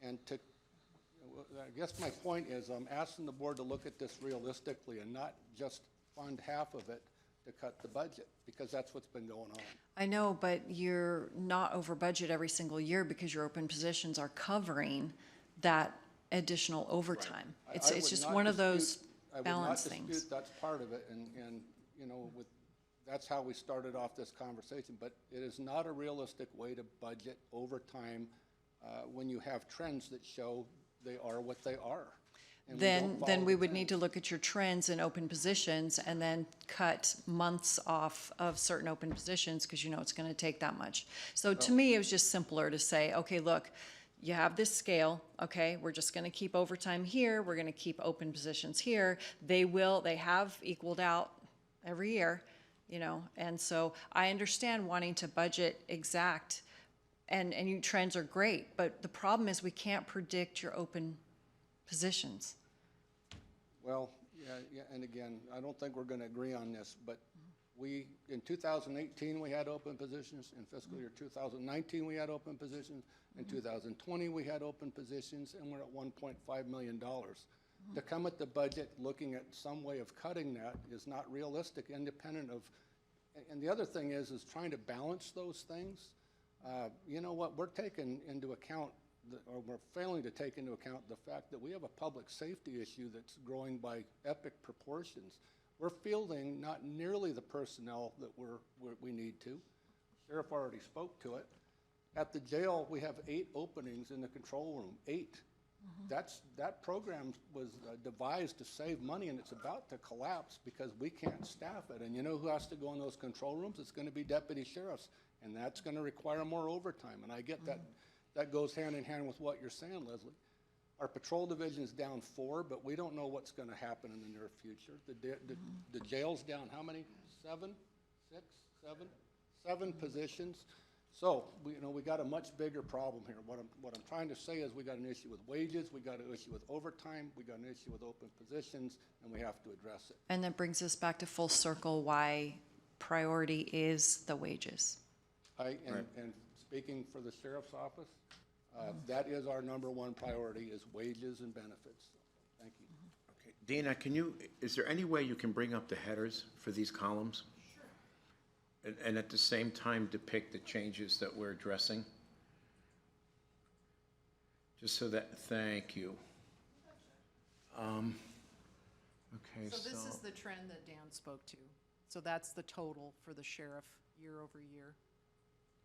And I guess my point is I'm asking the board to look at this realistically and not just fund half of it to cut the budget, because that's what's been going on. I know, but you're not over budget every single year because your open positions are covering that additional overtime. It's I would just not one of those dispute- I would balance not things. dispute that's part of it, and, you know, that's how we started off this conversation, but it is not a realistic way to budget overtime when you have trends that show they are what they are. And we don't Then follow we the would need to trends. look at your trends in open positions and then cut months off of certain open positions because you know it's going to take that much. So to me, it was just simpler to say, okay, look, you have this scale, okay, we're just going to keep overtime here, we're going to keep open positions here. They have equaled out every year, you know, and so I understand wanting to budget exact, and your trends are great, but the problem is we can't predict your open positions. Well, yeah, and again, I don't think we're gonna agree on this, but in 2018, we had open positions. In fiscal year 2019, we had open positions. In 2020, we had open positions, and we're at $1.5 million. To come at the budget looking at some way of cutting that is not realistic, independent of, and the other thing is trying to balance those things. You know what, we're taking into account, or we're failing to take into account the fact that we have a public safety issue that's growing by epic proportions. We're fielding not nearly the personnel that we need to. Sheriff already spoke to it. At the jail, we have 8 openings in the control room, 8. That program was devised to save money, and it's about to collapse because we can't staff it. And you know who has to go in those control rooms? It's going to be deputy sheriffs, and that's going to require more overtime. And I get that. That goes hand in hand with what you're saying, Leslie. Our patrol division is down 4, but we don't know what's going to happen in the near future. The jail's down how many? 7, 6, 7? 7 positions. So, we got a much bigger problem here. What I'm trying to say is we got an issue with wages, we got an issue with overtime, we got an issue with open positions, and we have to address it. And that brings us back to full circle why priority is the wages. And speaking for the sheriff's office, that is our #1 priority, is wages and benefits. Thank you. Okay. Dina, is there any way you can bring up the headers for these columns? Sure. And at the same time depict the changes that we're addressing? Just so that, thank you. Okay, So this is the trend that Dan spoke to. So that's the total for the sheriff year over year.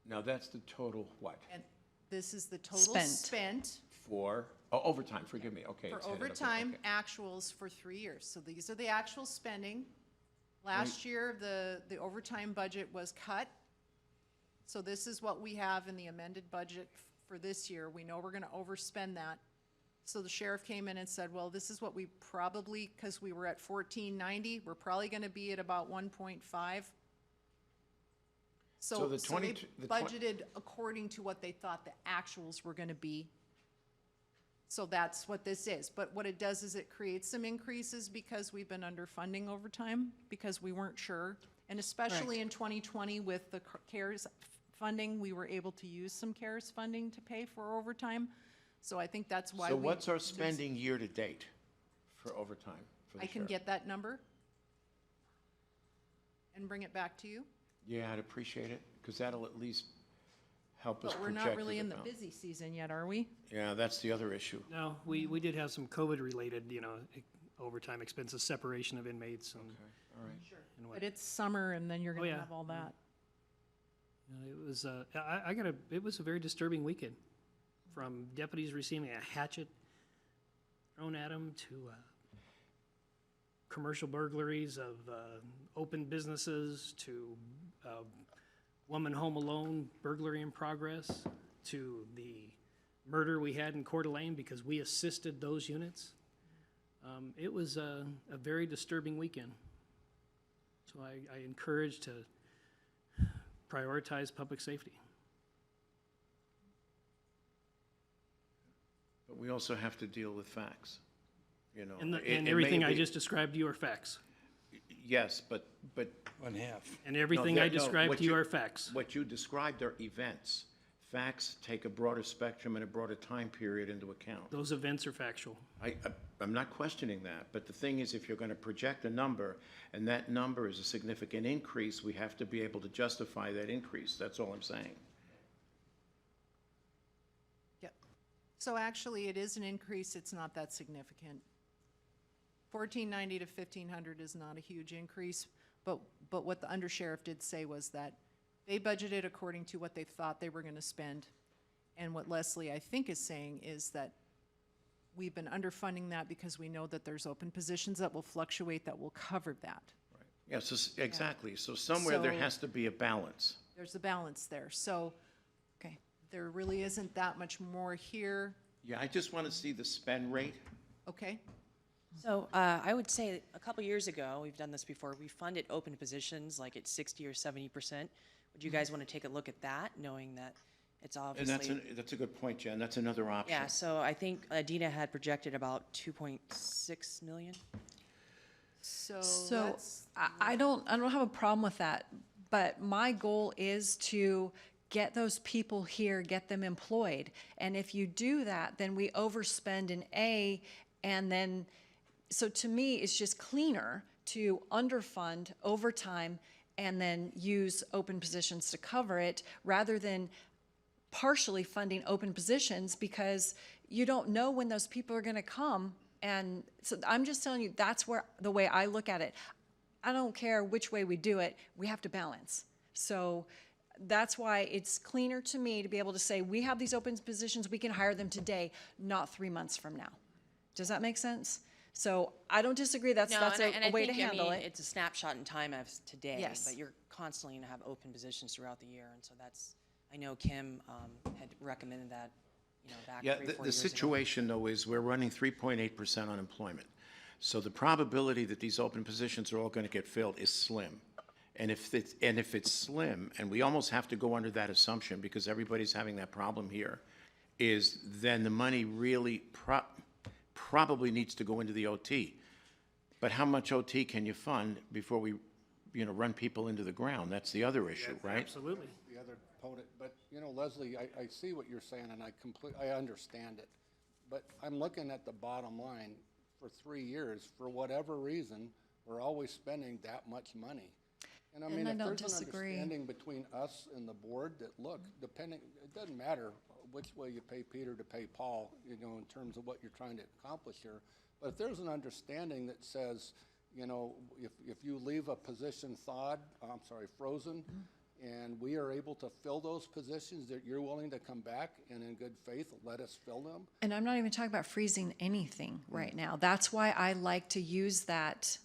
Now that's the total what? And this is the total spent For, overtime, forgive me, okay. for it's headed up there, overtime okay. actuals for 3 years. So these are the actual spending. Last year, the overtime budget was cut. So this is what we have in the amended budget for this year. We know we're gonna overspend that. So the sheriff came in and said, well, this is what we probably, because we were at 1490, we're probably gonna be at about 1.5. So So the they 22 the twen- budgeted according to what they thought the actuals were gonna be. So that's what this is. But what it does is it creates some increases because we've been underfunding overtime, because we weren't sure. And especially in 2020 with the CARES funding, we were able to use some CARES funding to pay for overtime. So I think that's why So we. what's our spending year-to-date for overtime for the I can sheriff? get that number and bring it back to you. Yeah, I'd appreciate it, because that'll at least help us But we're project not really it in the about. busy season yet, are we? Yeah, that's the other issue. No, we did have some COVID-related, overtime expenses, separation of inmates and All right. and what. But it's summer and then you're gonna yeah. have all that. It was, it was a very disturbing weekend, from deputies receiving a hatchet thrown at them to commercial burglaries of open businesses to woman home alone, burglary in progress, to the murder we had in Coeur d'Alene because we assisted those units. It was a very disturbing weekend. So I encourage to prioritize public safety. But we also have to deal with facts, And It may everything I be- just described to you are facts. Yes, but. 1/2. And everything I described to you are facts. What you described are events. facts take a broader spectrum and a broader time period into account. Those events are factual. I'm not questioning that, but the thing is, if you're gonna project a number, and that number is a significant increase, we have to be able to justify that increase, that's all I'm saying. Yep. So actually, it is an increase, it's not that significant. 1490 to 1500 is not a huge increase, but what the undersheriff did say was that they budgeted according to what they thought they were gonna spend. And what Leslie, I think, is saying is that we've been underfunding that because we know that there's open positions that will fluctuate that will cover that. Yeah, so, exactly, so somewhere there So- has to be a balance. There's a balance there, so Okay. there really isn't that much more here, Yeah, I just wanna see the spend rate. okay? So I would say a couple years ago, we've done this before, we funded open positions like at 60 or 70%. Would you guys want to take a look at that, knowing that it's And obviously? that's a good point, Jen, that's another option. Yeah, so I think Dina had projected about 2.6 million. So So let's, I don't have a problem with that, but my goal is to get those people here, get them employed. And if you do that, then we overspend in A, and then, so to me, it's just cleaner to underfund overtime and then use open positions to cover it, rather than partially funding open positions, because you don't know when those people are gonna come. And so I'm just telling you, that's where, the way I look at it. I don't care which way we do it, we have to balance. So that's why it's cleaner to me to be able to say, we have these open positions, we can hire them today, not 3 months from now. Does that make sense? So I don't disagree, that's And a way to think, handle I mean, it. it's a snapshot in time of today. Yes. But you're constantly going to have open positions throughout the year, and so that's, I know Kim had recommended that, back Yeah, 3-4 the years ago. situation, though, is we're running 3.8% unemployment. So the probability that these open positions are all gonna get filled is slim. And if it's slim, and we almost have to go under that assumption, because everybody's having that problem here, is then the money really probably needs to go into the OT. But how much OT can you fund before we, run people into the ground? That's the other issue, right? Absolutely. The other opponent, but, Leslie, I see what you're saying, and I understand it. But I'm looking at the bottom line. For 3 years, for whatever reason, we're always spending that much money. And I mean, I if don't there's an disagree. understanding between us and the board that, look, it doesn't matter which way you pay Peter to pay Paul, in terms of what you're trying to accomplish here. But if there's an understanding that says, if you leave a position frozen, and we are able to fill those positions, that you're willing to come back and in good faith let us fill them. And I'm not even talking about freezing anything right now. That's why I like to use that,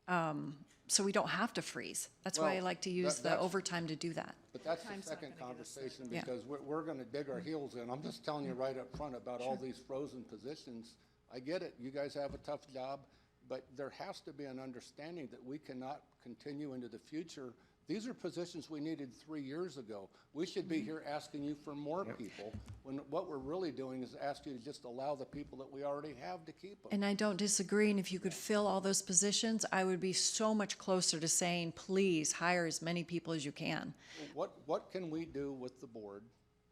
so we don't have to freeze. That's why I Well, like to use the that's- overtime to do that. But that's the Time's not second gonna get us there. conversation, Yeah. because we're gonna dig our heels in. I'm just telling you right up front about all these frozen positions. I get it, you guys have a tough job, but there has to be an understanding that we cannot continue into the future. These are positions we needed 3 years ago. We should be here asking you for more people, when what we're really doing is ask you to just allow the people that we already have to keep them. And I don't disagree, and if you could fill all those positions, I would be so much closer to saying, please hire as many people as you can. What can we do with the board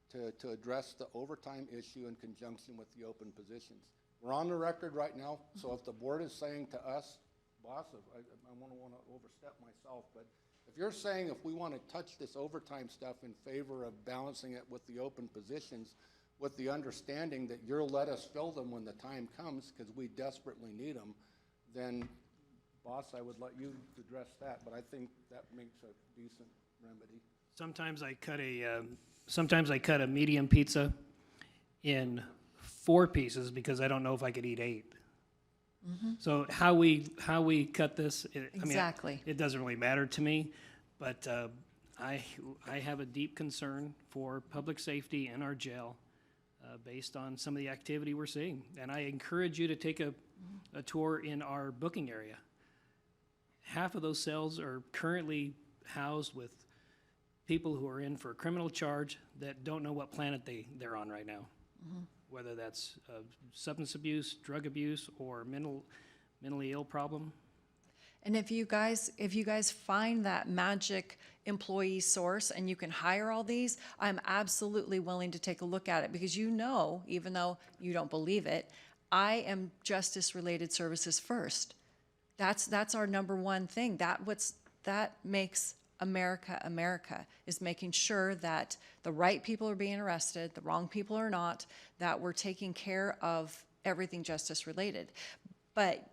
to address the overtime issue in conjunction with the open positions? We're on the record right now, so if the board is saying to us, boss, I want to overstep myself, but if you're saying if we want to touch this overtime stuff in favor of balancing it with the open positions, with the understanding that you'll let us fill them when the time comes, because we desperately need them, then, boss, I would let you address that, but I think that makes a decent remedy. Sometimes I cut a medium pizza in 4 pieces because I don't know if I could eat 8. So how we cut this, Exactly. it doesn't really matter to me, but I have a deep concern for public safety in our jail based on some of the activity we're seeing. And I encourage you to take a tour in our booking area. Half of those cells are currently housed with people who are in for a criminal charge that don't know what planet they're on right now. Whether that's substance abuse, drug abuse, or mentally ill problem. And if you guys find that magic employee source and you can hire all these, I'm absolutely willing to take a look at it, because even though you don't believe it, I am justice-related services first. That's our number one thing. That makes America, America, is making sure that the right people are being arrested, the wrong people are not, that we're taking care of everything justice-related. But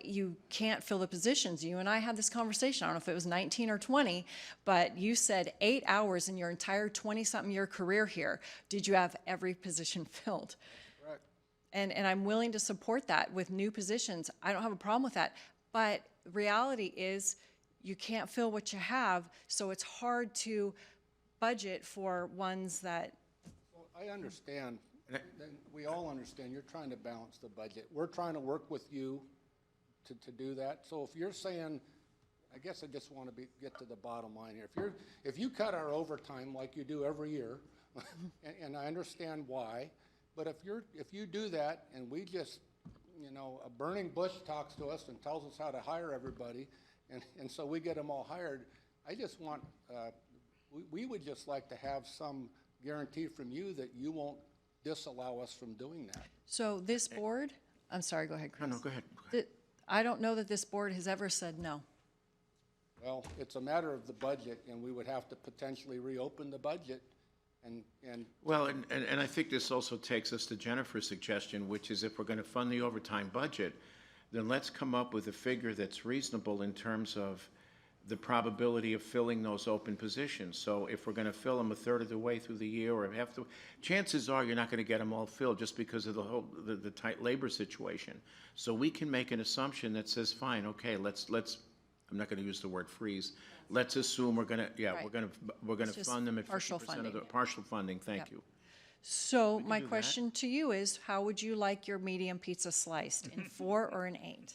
you can't fill the positions. You and I had this conversation. I don't know if it was 19 or 20, but you said 8 hours in your entire 20-something year career here. Did you have every position filled? Correct. And I'm willing to support that with new positions. I don't have a problem with that. But reality is you can't fill what you have, so it's hard to budget for ones that. Well, I understand, and we all understand, you're trying to balance the budget. We're trying to work with you to do that. So if you're saying, I guess I just want to get to the bottom line here. If you cut our overtime like you do every year, and I understand why, but if you do that and we just, a burning bush talks to us and tells us how to hire everybody, and so we get them all hired, I just want, we would just like to have some guarantee from you that you won't disallow us from doing that. So this board, I'm sorry, go ahead, Chris. No, go ahead. I don't know that this board has ever said no. Well, it's a matter of the budget, and we would have to potentially reopen the budget and. Well, and I think this also takes us to Jennifer's suggestion, which is if we're going to fund the overtime budget, then let's come up with a figure that's reasonable in terms of the probability of filling those open positions. So if we're going to fill them a third of the way through the year or half the, chances are you're not going to get them all filled just because of the tight labor situation. So we can make an assumption that says, fine, okay, let's I'm not going to use the word freeze. Let's assume we're going to, Right. we're going It's to just fund them at partial 50% of funding. the partial funding. Thank Yep. you. So my do that. question to you is, how would you like your medium pizza sliced, in 4 or in 8?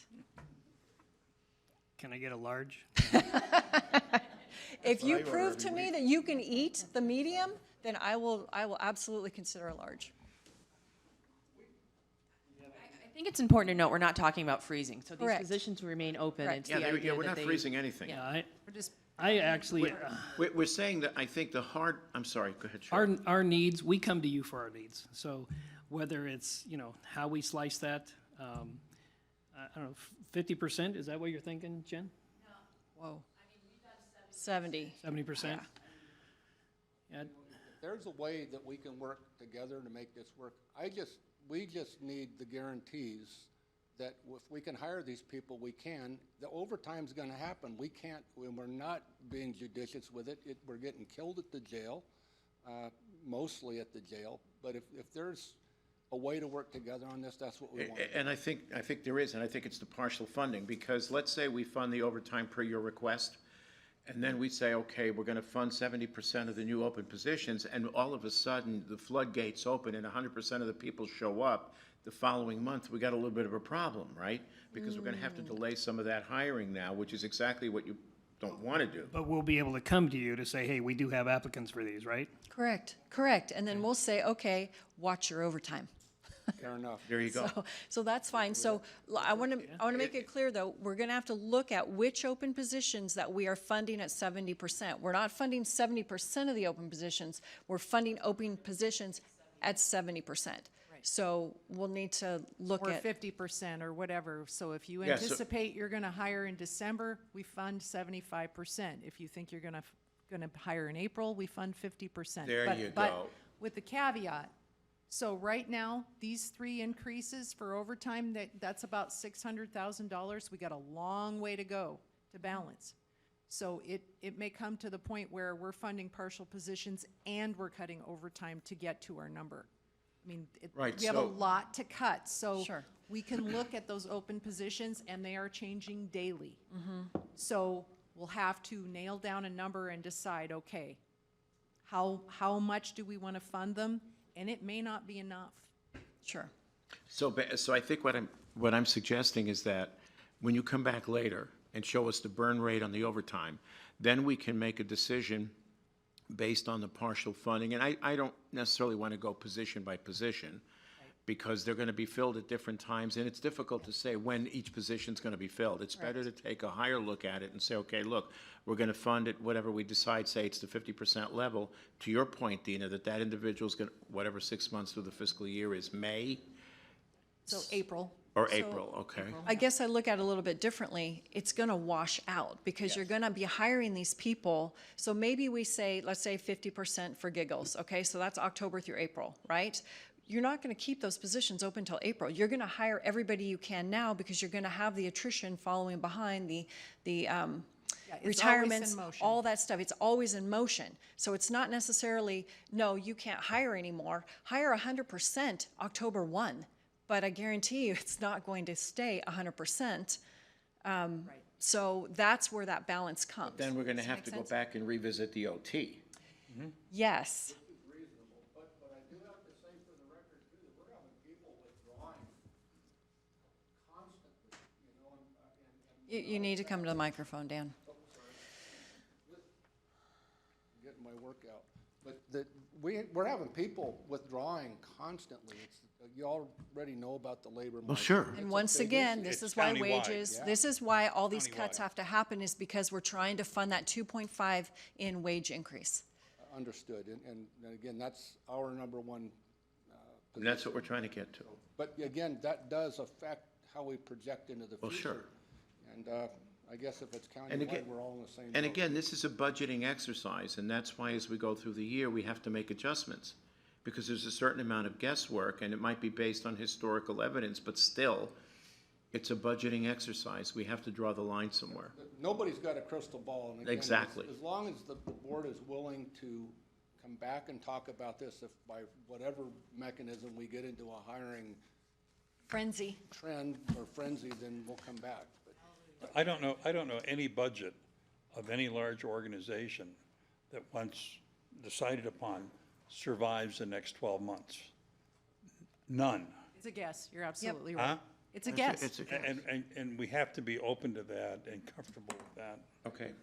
Can I get a large? If you prove to me that you can eat the medium, then I will absolutely consider a large. I think it's important to note, we're not talking about freezing, so these Correct. positions remain open. Correct. It's Yeah, the idea we're that not they- freezing anything. Yeah, We're just I actually, We're saying that I think I'm sorry, go ahead, Sharon. our needs, we come to you for our needs. So whether it's, how we slice that, I don't know, 50%, is that what you're thinking, Jen? Whoa. 70. 70%? Yeah, There's a way that we can work together to make this work. We just need the guarantees that if we can hire these people, we can. The overtime's gonna happen. We can't, when we're not being judicious with it, we're getting killed at the jail, mostly at the jail. But if there's a way to work together on this, that's what we want. And I think there is, and I think it's the partial funding, because let's say we fund the overtime per your request, and then we say, okay, we're gonna fund 70% of the new open positions, and all of a sudden, the floodgates open and 100% of the people show up the following month, we got a little bit of a problem, right? Because we're gonna have to delay some of that hiring now, which is exactly what you don't wanna do. but we'll be able to come to you to say, hey, we do have applicants for these, right? Correct. And then we'll say, okay, watch your overtime. Fair enough. There you go. So that's fine. So I want to make it clear, though, we're going to have to look at which open positions that we are funding at 70%. We're not funding 70% of the open positions. We're funding open positions at 70%. So we'll need to look or at. 50% or whatever. So if you Yeah, so- anticipate you're gonna hire in December, we fund 75%. If you think you're gonna hire in April, we fund 50%. There But- you But go. with the caveat, so right now, these 3 increases for overtime, that's about $600,000. We got a long way to go to balance. So it may come to the point where we're funding partial positions and we're cutting overtime to get to our number. I mean, Right, we have a so- lot to cut, so Sure. we can look at those open positions, and they are changing daily. So we'll have to nail down a number and decide, okay, how much do we want to fund them? And it may not be enough. Sure. So I think what I'm suggesting is that when you come back later and show us the burn rate on the overtime, then we can make a decision based on the partial funding. And I don't necessarily want to go position by position, because they're gonna be filled at different times, and it's difficult to say when each position's gonna be filled. It's better to take a higher look at it and say, okay, look, we're gonna fund it, whatever we decide, say it's the 50% level. To your point, Dina, that individual's gonna, whatever 6 months through the fiscal year is May So April. or April, okay? I guess I look at it a little bit differently. It's gonna wash out because you're gonna be hiring these people. So maybe we say, let's say 50% for giggles, okay? So that's October through April, right? You're not gonna keep those positions open till April. You're gonna hire everybody you can now because you're gonna have the attrition following behind the It's always retirements, in motion. all that stuff. It's always in motion. So it's not necessarily, no, you can't hire anymore. Hire 100% October 1. But I guarantee you, it's not going to stay 100%. So that's where that balance comes. Then we're gonna Does that have make to go sense? back and revisit the OT. Yes. Reasonable, but I do have to say for the record too, that we're having people withdrawing constantly, you know, You need to come to the microphone, Dan. getting my workout. But we're having people withdrawing constantly. You already know about the labor market. Well, sure. It's And a once big again, issue. this It's is why countywide. wages, Yeah. this is why all these cuts Countywide. have to happen, is because we're trying to fund that 2.5 in wage increase. Understood, and again, that's our number one And that's what we're trying to get to. But again, that does affect how we project into the future. Well, sure. And I guess if it's And again- countywide, we're all in the same boat. And again, this is a budgeting exercise, and that's why as we go through the year, we have to make adjustments. Because there's a certain amount of guesswork, and it might be based on historical evidence, but still, it's a budgeting exercise. We have to draw the line somewhere. Nobody's got a crystal ball. And again, Exactly. As long as the board is willing to come back and talk about this, if by whatever mechanism we get into a hiring Frenzy. trend or frenzy, then we'll come back. But I don't know any budget of any large organization that once decided upon survives the next 12 months. None. It's a guess. You're absolutely Huh? right. It's a guess. It's a- And we have to be open to that and comfortable with that. Okay.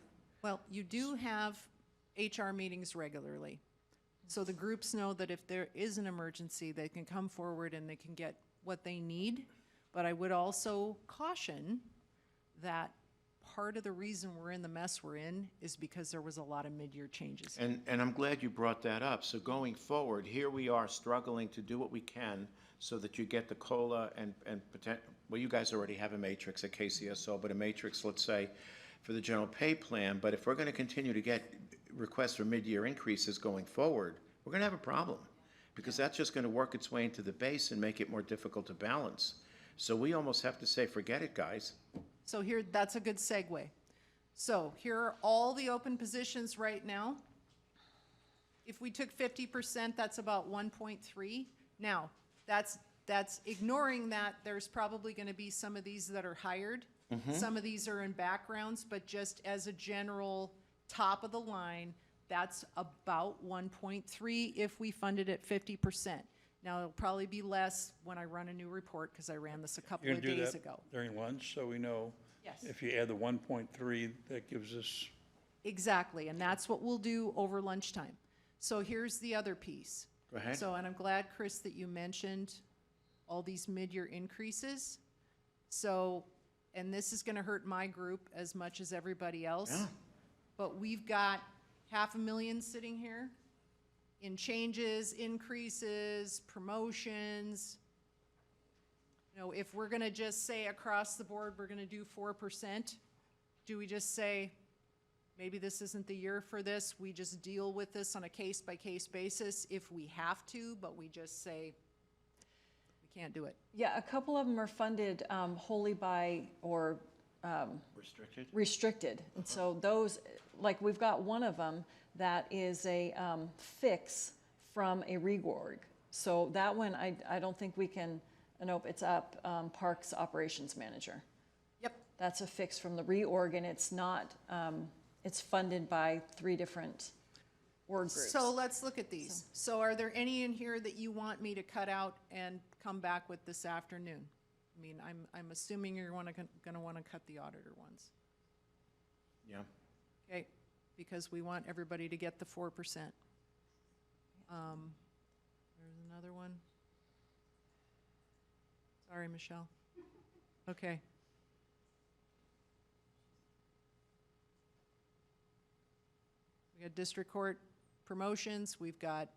Well, you do have HR meetings regularly. So the groups know that if there is an emergency, they can come forward and they can get what they need. But I would also caution that part of the reason we're in the mess we're in is because there was a lot of mid-year changes. And I'm glad you brought that up. So going forward, here we are struggling to do what we can so that you get the COLA and well, you guys already have a matrix at KCSO, but a matrix, let's say, for the general pay plan. But if we're gonna continue to get requests for mid-year increases going forward, we're gonna have a problem. Because that's just gonna work its way into the base and make it more difficult to balance. So we almost have to say, forget it, guys. So here, that's a good segue. So here are all the open positions right now. If we took 50%, that's about 1.3. Now, that's ignoring that there's probably gonna be some of these that are hired. Some of these are in backgrounds, but just as a general top of the line, that's about 1.3 if we funded at 50%. Now, it'll probably be less when I run a new report, because I ran this a couple You're of gonna do days that ago. during lunch, so we know Yes. if you add the 1.3, that gives us, Exactly, and that's what we'll do over lunchtime. So here's the other piece. Go ahead. So, and I'm glad, Chris, that you mentioned all these mid-year increases. So, and this is gonna hurt my group as much as everybody else. Yeah. But we've got 500,000 sitting here in changes, increases, promotions. You know, if we're gonna just say across the board, we're gonna do 4%, do we just say, maybe this isn't the year for this, we just deal with this on a case-by-case basis if we have to, but we just say, we can't do it. Yeah, a couple of them are funded wholly by or Restricted? restricted. And so those, like, we've got one of them that is a fix from a reorg. So that one, I don't think we can, nope, it's up, Parks Operations Manager. Yep. That's a fix from the reorg, and it's not, it's funded by 3 different org groups. So let's look at these. So are there any in here that you want me to cut out and come back with this afternoon? I mean, I'm assuming you're gonna wanna cut the auditor ones, Yeah. okay? Because we want everybody to get the 4%. There's another one. Sorry, Michelle. Okay. We got district court promotions, we've got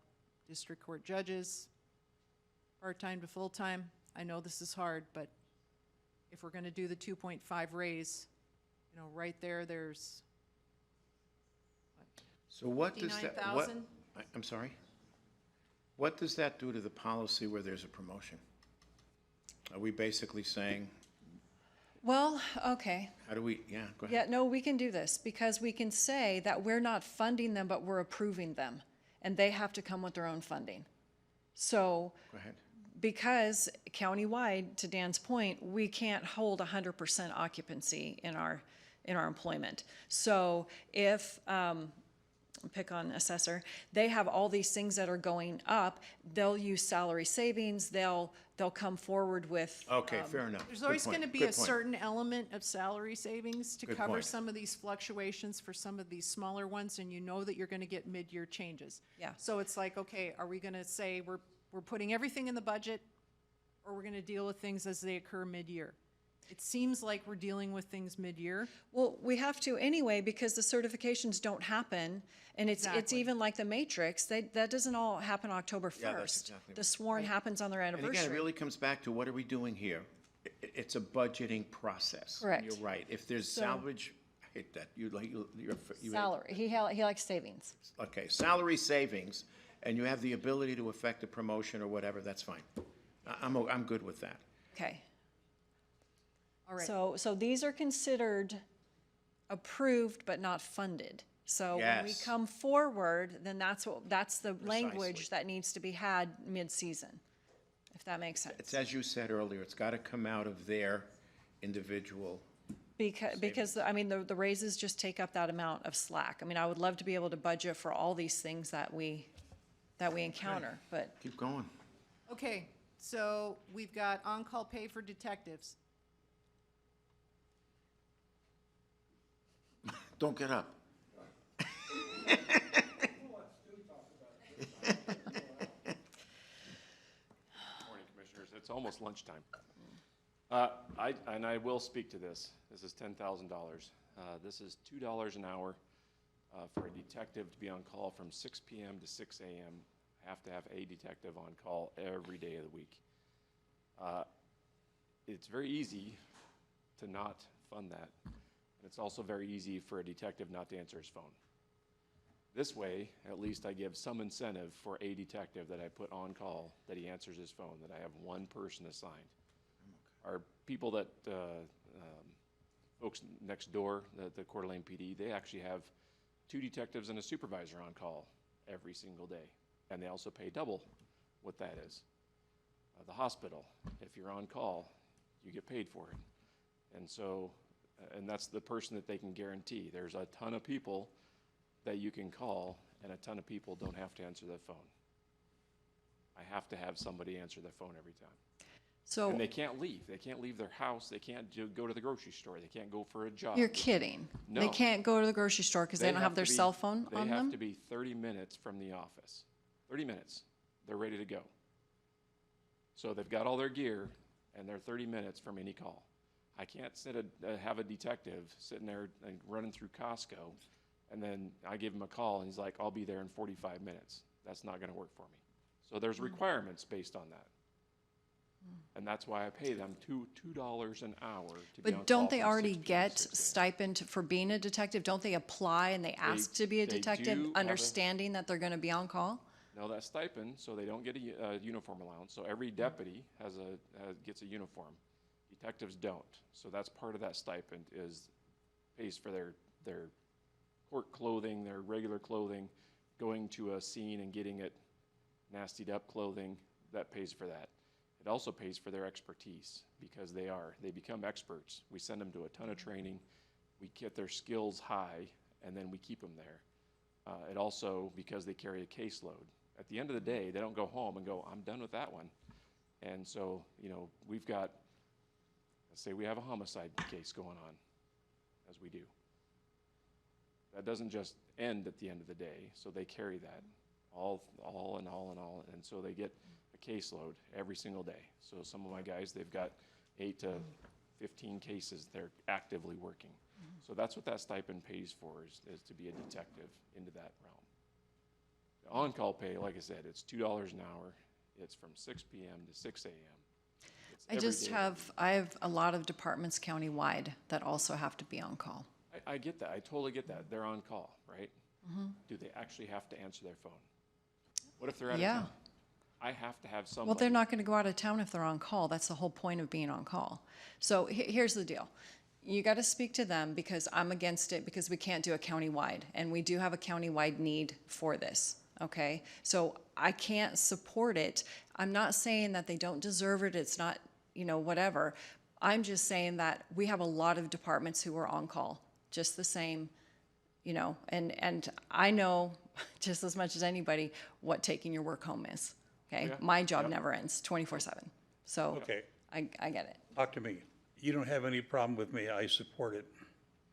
district court judges, part-time to full-time. I know this is hard, but if we're gonna do the 2.5 raise, you know, right there, there's So what does that, what, 59,000? I'm sorry? What does that do to the policy where there's a promotion? Are we basically saying, Well, okay. how do we, yeah, go ahead. Yeah, no, we can do this because we can say that we're not funding them, but we're approving them. And they have to come with their own funding. So Go ahead. because countywide, to Dan's point, we can't hold 100% occupancy in our employment. So if, pick on assessor, they have all these things that are going up, they'll use salary savings, they'll come forward with. Okay, fair enough. There's Good always point. gonna be Good a point. certain element of salary savings to Good cover point. some of these fluctuations for some of these smaller ones, and you know that you're gonna get mid-year changes. Yeah. So it's like, okay, are we gonna say we're putting everything in the budget, or we're gonna deal with things as they occur mid-year? It seems like we're dealing with things mid-year. Well, we have to anyway, because the certifications don't happen, and it's Exactly. even like the matrix, that doesn't all happen October Yeah, that's 1st. exactly The right. sworn happens on their And again, it anniversary. really comes back to what are we doing here? It's a budgeting process. Correct. You're right. If there's So- salvage, I hate that, you, Salary, he likes savings. okay, salary savings, and you have the ability to affect a promotion or whatever, that's fine. I'm good with that. Okay. All right. So these are considered approved but not funded. So when we Yes. come forward, then that's the language Precisely. that needs to be had mid-season, if that makes It's sense. as you said earlier, it's gotta come out of their individual. Because, I mean, the raises just take up that amount of slack. I mean, I would love to be able to budget for all these things that we encounter, but Keep going. Okay, so we've got on-call pay for detectives. Don't get up. Morning, Commissioners. It's almost lunchtime. I will speak to this. This is $10,000. This is $2 an hour for a detective to be on call from 6 p.m. to 6 a.m. Have to have a detective on call every day of the week. It's very easy to not fund that. And it's also very easy for a detective not to answer his phone. This way, at least I give some incentive for a detective that I put on call, that he answers his phone, that I have one person assigned. Our people that, folks next door, the Coeur d'Alene PD, they actually have 2 detectives and a supervisor on call every single day. And they also pay double what that is. The hospital, if you're on call, you get paid for it. And so, and that's the person that they can guarantee. There's a ton of people that you can call, and a ton of people don't have to answer their phone. I have to have somebody answer their phone every time. so And they can't leave. They can't leave their house. They can't go to the grocery store. They can't go for a job. you're kidding. They No. can't go to the grocery store because they don't have their to be- cell phone on They have them? to be 30 minutes from the office. 30 minutes. They're ready to go. So they've got all their gear, and they're 30 minutes from any call. I can't have a detective sitting there and running through Costco, and then I give him a call, and he's like, I'll be there in 45 minutes. That's not going to work for me. So there's requirements based on that. And that's why I pay them $2 an hour to be on call But don't they from already 6 p.m. to get 6 a.m. stipend for being a detective? Don't they apply and they ask to be a they detective, do have a- understanding that they're gonna be on call? No, that stipend, so they don't get a uniform allowance. So every deputy gets a uniform. Detectives don't. So that's part of that stipend pays for their court clothing, their regular clothing, going to a scene and getting it nastied up clothing, that pays for that. It also pays for their expertise because they become experts. We send them to a ton of training. We get their skills high, and then we keep them there. It also, because they carry a caseload. At the end of the day, they don't go home and go, I'm done with that one. And so, we've got, let's say we have a homicide case going on, as we do. That doesn't just end at the end of the day, so they carry that all, and so they get a caseload every single day. So some of my guys, they've got 8 to 15 cases they're actively working. So that's what that stipend pays for, is to be a detective into that realm. The on-call pay, like I said, it's $2 an hour. It's from 6 p.m. to 6 a.m. It's I every just day. I have a lot of departments countywide that also have to be on call. I get that. I totally get that. They're on call, right? Do they actually have to answer their phone? What if they're out of Yeah. town? I have to have somebody. Well, they're not going to go out of town if they're on call. That's the whole point of being on call. So here's the deal. You got to speak to them, because I'm against it, because we can't do a countywide, and we do have a countywide need for this. Okay, so I can't support it. I'm not saying that they don't deserve it. It's not, whatever. I'm just saying that we have a lot of departments who are on call, just the same, and I know just as much as anybody what taking your work home is. Okay, Yeah. my job never ends 24/7. So Okay, I get it. talk to me. You don't have any problem with me, I support it.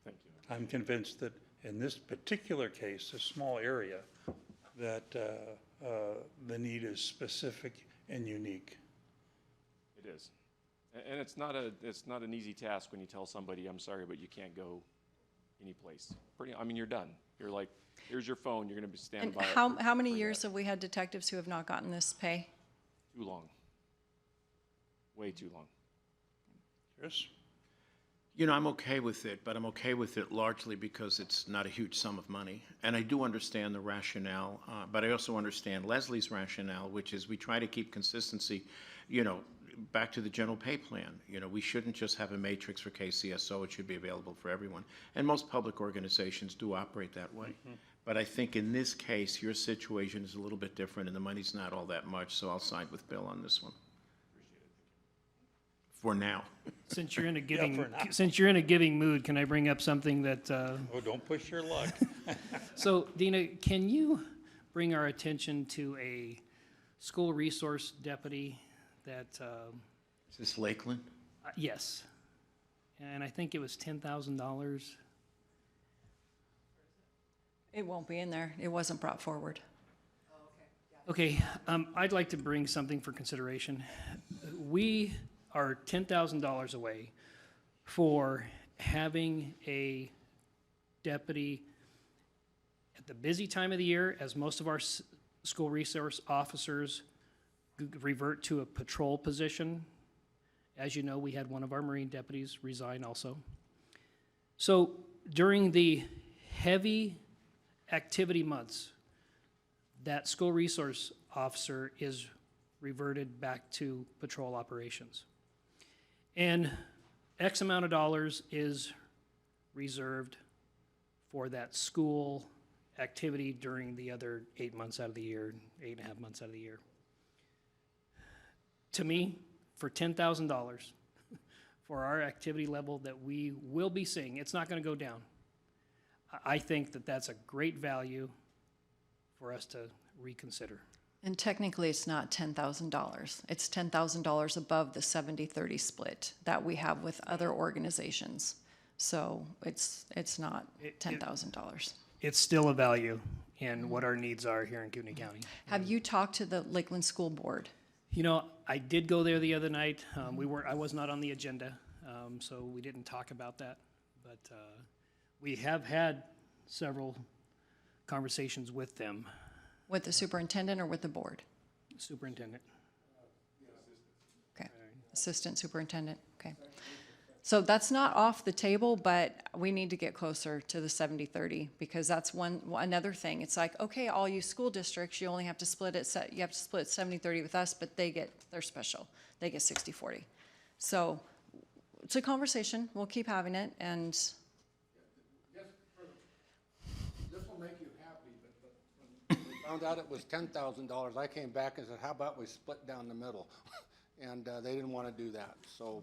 Thank you. I'm convinced that in this particular case, a small area, that the need is specific and unique. It is. And it's not an easy task when you tell somebody, I'm sorry, but you can't go any place. You're done. You're like, here's your phone, you're going to stand And by it. how many for years that. have we had detectives who have not gotten this pay? Too long. Way too long. Chris? I'm okay with it, but I'm okay with it largely because it's not a huge sum of money. And I do understand the rationale, but I also understand Leslie's rationale, which is we try to keep consistency, back to the general pay plan. We shouldn't just have a matrix for KCSO. It should be available for everyone. And most public organizations do operate that way. But I think in this case, your situation is a little bit different, and the money's not all that much, so I'll side with Bill on this one. For now. Since you're in a for now. giving mood, can I bring up something that, Oh, don't push your luck. so Dina, can you bring our attention to a school resource deputy that, Is this Lakeland? yes. And I think it was $10,000. It won't be in there. It wasn't brought forward. Okay, I'd like to bring something for consideration. We are $10,000 away for having a deputy at the busy time of the year, as most of our school resource officers revert to a patrol position. As you know, we had one of our Marine deputies resign also. So during the heavy activity months, that school resource officer is reverted back to patrol operations. And X amount of dollars is reserved for that school activity during the other 8 months out of the year, 8.5 months out of the year. To me, for $10,000, for our activity level that we will be seeing, it's not going to go down. I think that that's a great value for us to reconsider. And technically, it's not $10,000. It's $10,000 above the 70-30 split that we have with other organizations. So it's not $10,000. It's still a value in what our needs are here in Kootenai County. Have you talked to the Lakeland School Board? I did go there the other night. I was not on the agenda, so we didn't talk about that. But we have had several conversations with them. With the superintendent or with the board? Superintendent. Okay, assistant superintendent, okay. So that's not off the table, but we need to get closer to the 70-30, because that's another thing. It's like, okay, all you school districts, you only have to split it, you have to split 70-30 with us, but they're special. They get 60-40. So it's a conversation. We'll keep having it, and This will make you happy, but when we found out it was $10,000, I came back and said, how about we split down the middle? And they didn't want to do that. So,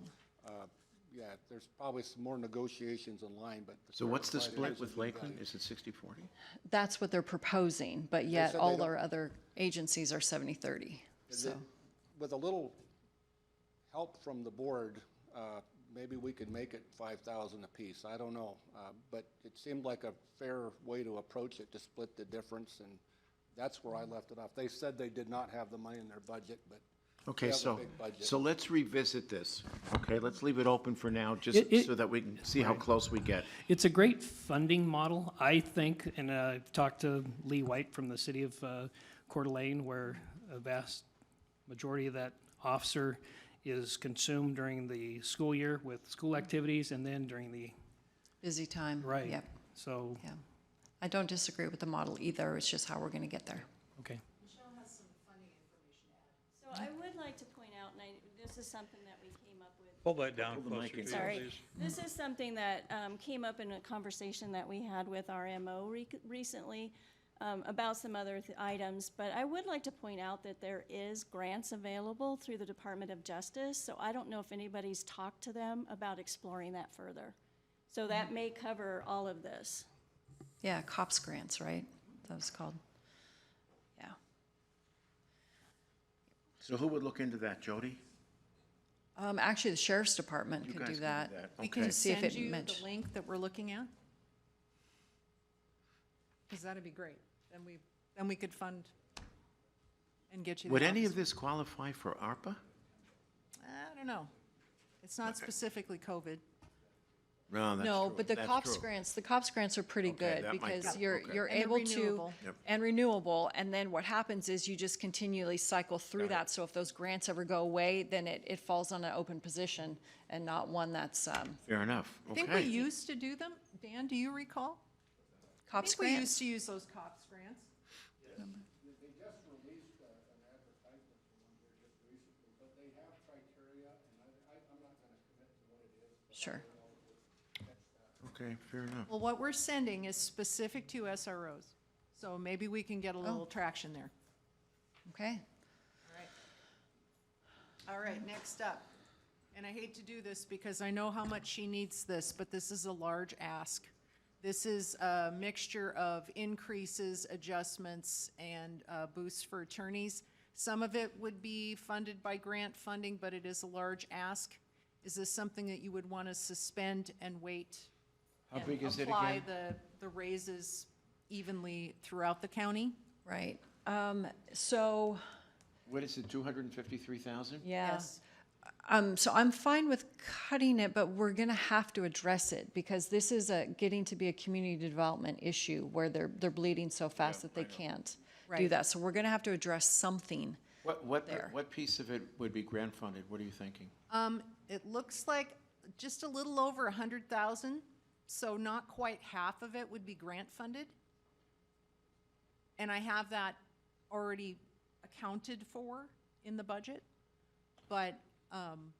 yeah, there's probably some more negotiations in line, but. So what's the Friday split is a with good Lakeland? value. Is it 60-40? that's what they're proposing, but yet said they all don't- our other agencies are 70-30, so. With a little help from the board, maybe we could make it 5,000 apiece. I don't know. But it seemed like a fair way to approach it, to split the difference, and that's where I left it off. They said they did not have the money in their budget, but Okay, have a so, big budget. so let's revisit this, okay? Let's leave it open for now, just It- so that we can see how close we get. It's a great funding model, I think, and I've talked to Lee White from the city of Coeur d'Alene, where a vast majority of that officer is consumed during the school year with school activities and then during the, Busy time. right. Yep, So, yeah. I don't disagree with the model either, it's just how we're gonna get there. okay. So I would like to point out, and this is something that we came up with. Pull that down the closer mic to you, in. Sorry. please. This is something that came up in a conversation that we had with our MO recently about some other items. But I would like to point out that there is grants available through the Department of Justice. So I don't know if anybody's talked to them about exploring that further. So that may cover all of this. Yeah, COPS grants, right? That was called. Yeah. So who would look into that, Jody? Actually, the sheriff's department You could guys do can that. We Okay. can See if send it you the meant- link that we're looking at. Because that'd be great. Then we could fund and get you the Would any of office. this qualify for ARPA? I don't know. It's not specifically COVID. No, that's No, true. but the That's COPS true. grants are pretty Okay, good that might because be- you're, okay. you're And they're able to, renewable. Yep. and renewable, and then what happens is you just continually cycle through that. So if those grants ever go away, then it falls on an open position and not one that's, Fair enough, I think we okay. used to do them. Dan, do you recall? I COPS think we used grants. to use those COPS grants. They just released an advertisement for one here just recently, but they have criteria, and I'm not gonna commit to what it is. But Sure. Okay, fair enough. Well, what we're sending is specific to SROs. So maybe we can get a little traction there. Okay. All right, next up. And I hate to do this because I know how much she needs this, but this is a large ask. This is a mixture of increases, adjustments, and boosts for attorneys. Some of it would be funded by grant funding, but it is a large ask. Is this something that you would want to suspend and wait? How and big is it apply again? the raises evenly throughout the county? Right. So, What is it, 253,000? yeah. Yes. So I'm fine with cutting it, but we're gonna have to address it because this is getting to be a community development issue where they're bleeding so fast that they can't do Right. that. So we're gonna have to address something. There. What piece of it would be grant funded? What are you thinking? It looks like just a little over 100,000, so not quite half of it would be grant funded. And I have that already accounted for in the budget, but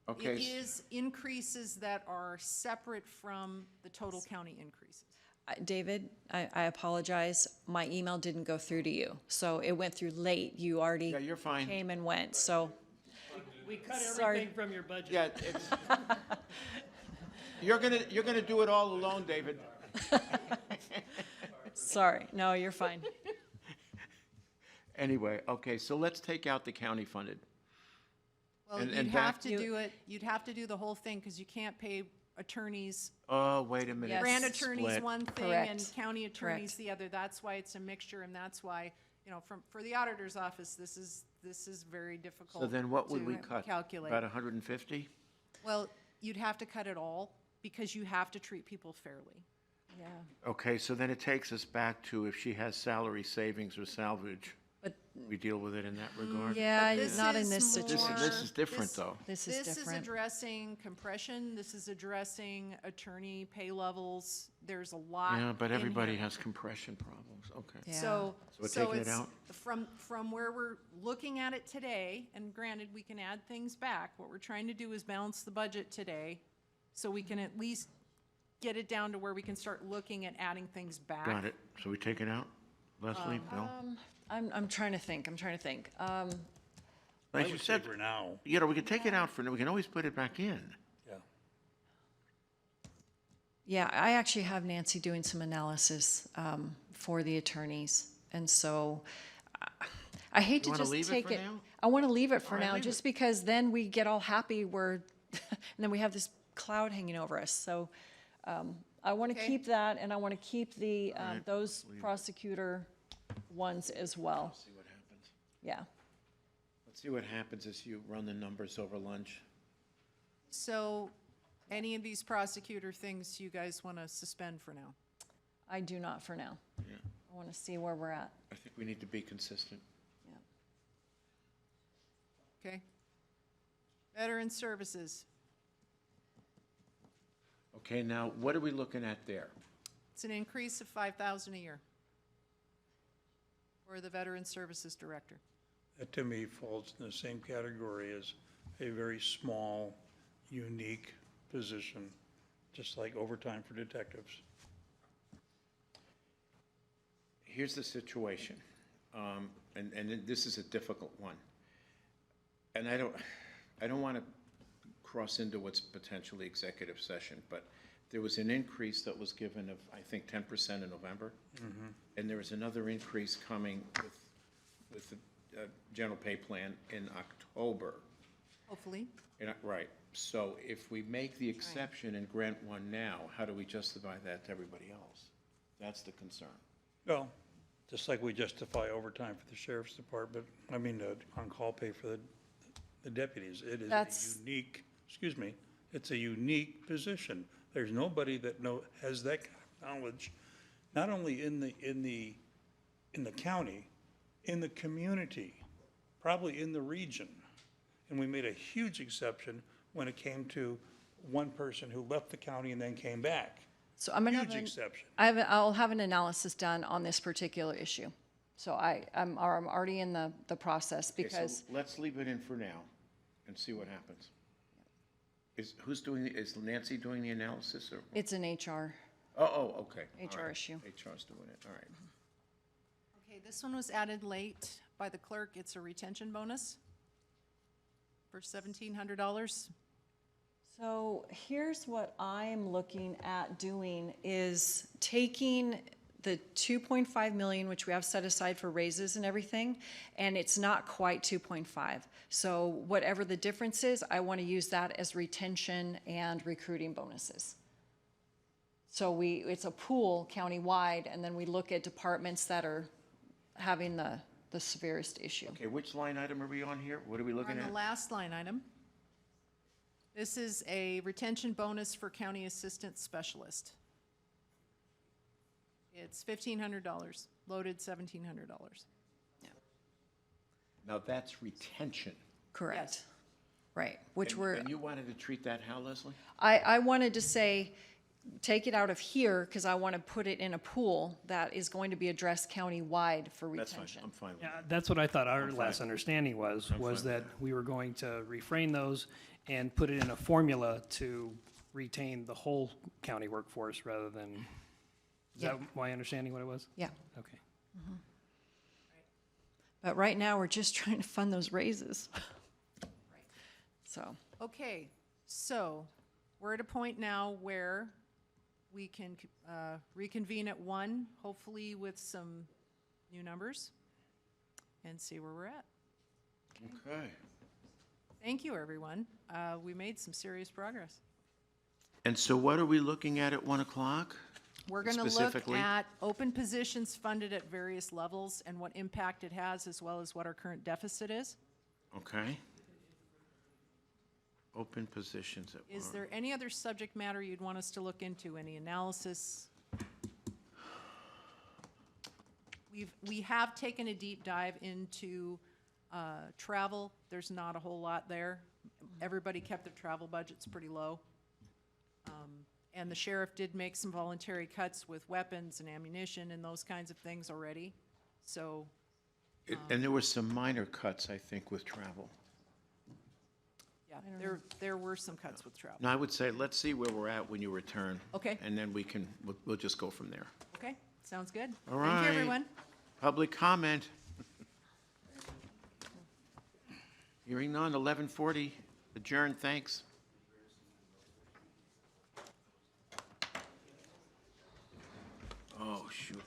Okay, it is increases that are separate from the total county increases. David, I apologize. My email didn't go through to you, so it went through late. You already Yeah, you're fine. came and went, so. We cut Sorry. everything from your budget. Yeah, it's, you're gonna do it all alone, David. Sorry, no, you're fine. Anyway, okay, so let's take out the county funded. Well, And you'd back- have to do it, you'd have to do the whole thing, because you can't pay attorneys, Oh, wait a minute. Yes. grant attorneys Split. one thing and Correct. county attorneys Correct. the other. That's why it's a mixture, and that's why, for the auditor's office, this is very difficult So then what would we to cut? calculate. About 150? Well, you'd have to cut it all, because you have to treat people fairly. Yeah. Okay, so then it takes us back to if she has salary savings or salvage, But, we deal with it in that regard? yeah, But this not in is this more- situation. This is different, this- though. This is This is different. addressing compression, this is addressing attorney pay levels, there's a lot Yeah, but in everybody here. has compression problems, okay. Yeah. So we're taking it it's out? from where we're looking at it today, and granted, we can add things back. What we're trying to do is balance the budget today, so we can at least get it down to where we can start looking at adding things back. Got it. So we take it out? Leslie, Bill? I'm trying to think. As I you would say said, for now, we can take it out for, we can always put it back in. yeah. Yeah, I actually have Nancy doing some analysis for the attorneys. And so I hate You to wanna just leave it take for it. now? I want to leave it for All right, now, leave just it. because then we get all happy and then we have this cloud hanging over us. So I want to Okay. keep that, and I want to keep the, right, those leave it. prosecutor ones as well. See what happens. Yeah. Let's see what happens as you run the numbers over lunch. So, any of these prosecutor things you guys want to suspend for now? I do not for now. Yeah. I want to see where we're at. I think we need to be consistent. Okay. Veteran Services, Okay, now, what are we looking at there? it's an increase of $5,000 a year for the Veteran Services Director. That to me falls in the same category as a very small, unique position, just like overtime for detectives. Here's the situation, and this is a difficult one. And I don't want to cross into what's potentially executive session, but there was an increase that was given of, I think, 10% in November. And there was another increase coming with the general pay plan in October. Hopefully. Right, so if we make the exception and grant one now, how do we justify that to everybody else? That's the concern. Well, just like we justify overtime for the sheriff's department, I mean, on-call pay for the deputies. It is a That's- unique, excuse me, it's a unique position. There's nobody that has that kind of knowledge, not only in the county, in the community, probably in the region. And we made a huge exception when it came to one person who left the county and then came back. So I'm gonna have Huge exception. I'll have an analysis done on this particular issue. So I'm already in the process Okay, so because let's leave it in for now and see what happens. Is Nancy doing the analysis or? it's an HR. Okay. all HR right. issue. HR's doing it, all right. Okay, this one was added late by the clerk. It's a retention bonus for $1,700. So here's what I'm looking at doing is taking the 2.5 million, which we have set aside for raises and everything, and it's not quite 2.5. So whatever the difference is, I want to use that as retention and recruiting bonuses. So it's a pool countywide, and then we look at departments that are having the severest issue. Okay, which line item are we on here? What are we On looking the at? last line item, this is a retention bonus for county assistant specialist. It's $1,500, loaded $1,700. Now, that's retention. Correct. Yes. Right, which And- we're, And you wanted to treat that how, Leslie? I wanted to say, take it out of here, because I want to put it in a pool that is going to be addressed countywide for That's fine, retention. I'm fine with Yeah, that. that's what I thought our fine. last understanding was fine with that we were going to refrain those and put it in a formula to retain the whole county workforce rather than, is that my understanding what it was? Yeah, Okay. but right now, we're just trying to fund those raises. So, Okay, so we're at a point now where we can reconvene at 1, hopefully with some new numbers, and see where we're at. Okay. Thank you, everyone. We made some serious progress. And so what are we looking at 1 o'clock? We're going to look Specifically? at open positions funded at various levels and what impact it has, as well as what our current deficit is. Okay. Open positions at Is work. there any other subject matter you'd want us to look into? Any analysis? We have taken a deep dive into travel. There's not a whole lot there. Everybody kept their travel budgets pretty low. And the sheriff did make some voluntary cuts with weapons and ammunition and those kinds of things already. So, And there were some minor cuts, I think, with travel. yeah, there were some cuts with travel. Now, I would say, let's see where we're at when you return. Okay. And then we'll just go from there. Okay, sounds good. All Thank you, right. everyone. Public comment. Hearing none, 11:40, adjourn, thanks. Oh, shoot.